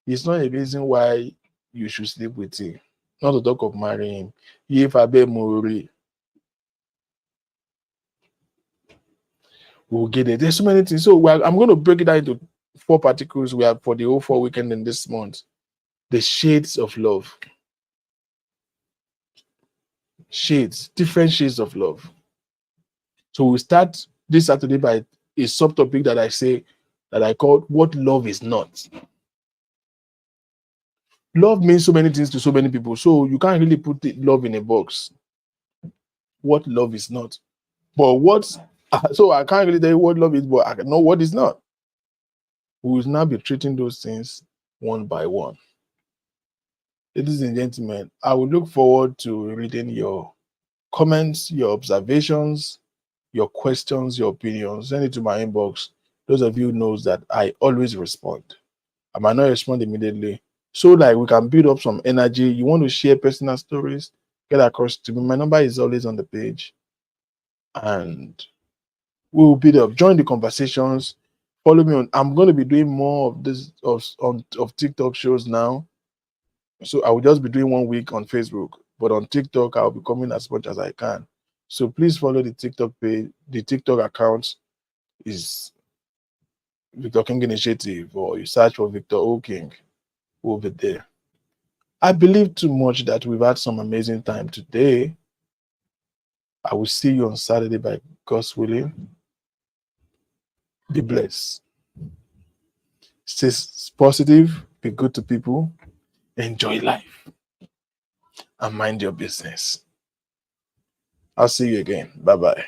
is not a reason why you should sleep with him. Not to talk of marrying him. We'll get it. There's so many things. So I'm going to break it down into 4 particles we have for the whole 4 weekend in this month. The shades of love. Shades, different shades of love. So we'll start this Saturday by a subtopic that I call what love is not. Love means so many things to so many people. So you can't really put love in a box. What love is not. But so I can't really tell you what love is, but I know what is not. We will now be treating those things one by one. Ladies and gentlemen, I will look forward to reading your comments, your observations, your questions, your opinions. Send it to my inbox. Those of you who knows that I always respond. I might not respond immediately. So like we can build up some energy. You want to share personal stories, get across to me. My number is always on the page. And we will build up. Join the conversations. Follow me on. I'm going to be doing more of this of TikTok shows now. So I will just be doing 1 week on Facebook. But on TikTok, I'll be coming as much as I can. So please follow the TikTok page. The TikTok account is Victor King Initiative, or you search for Victor O. King. We'll be there. I believe too much that we've had some amazing time today. I will see you on Saturday by God's willing. Be blessed. Stay positive. Be good to people. Enjoy life. And mind your business. I'll see you again. Bye-bye.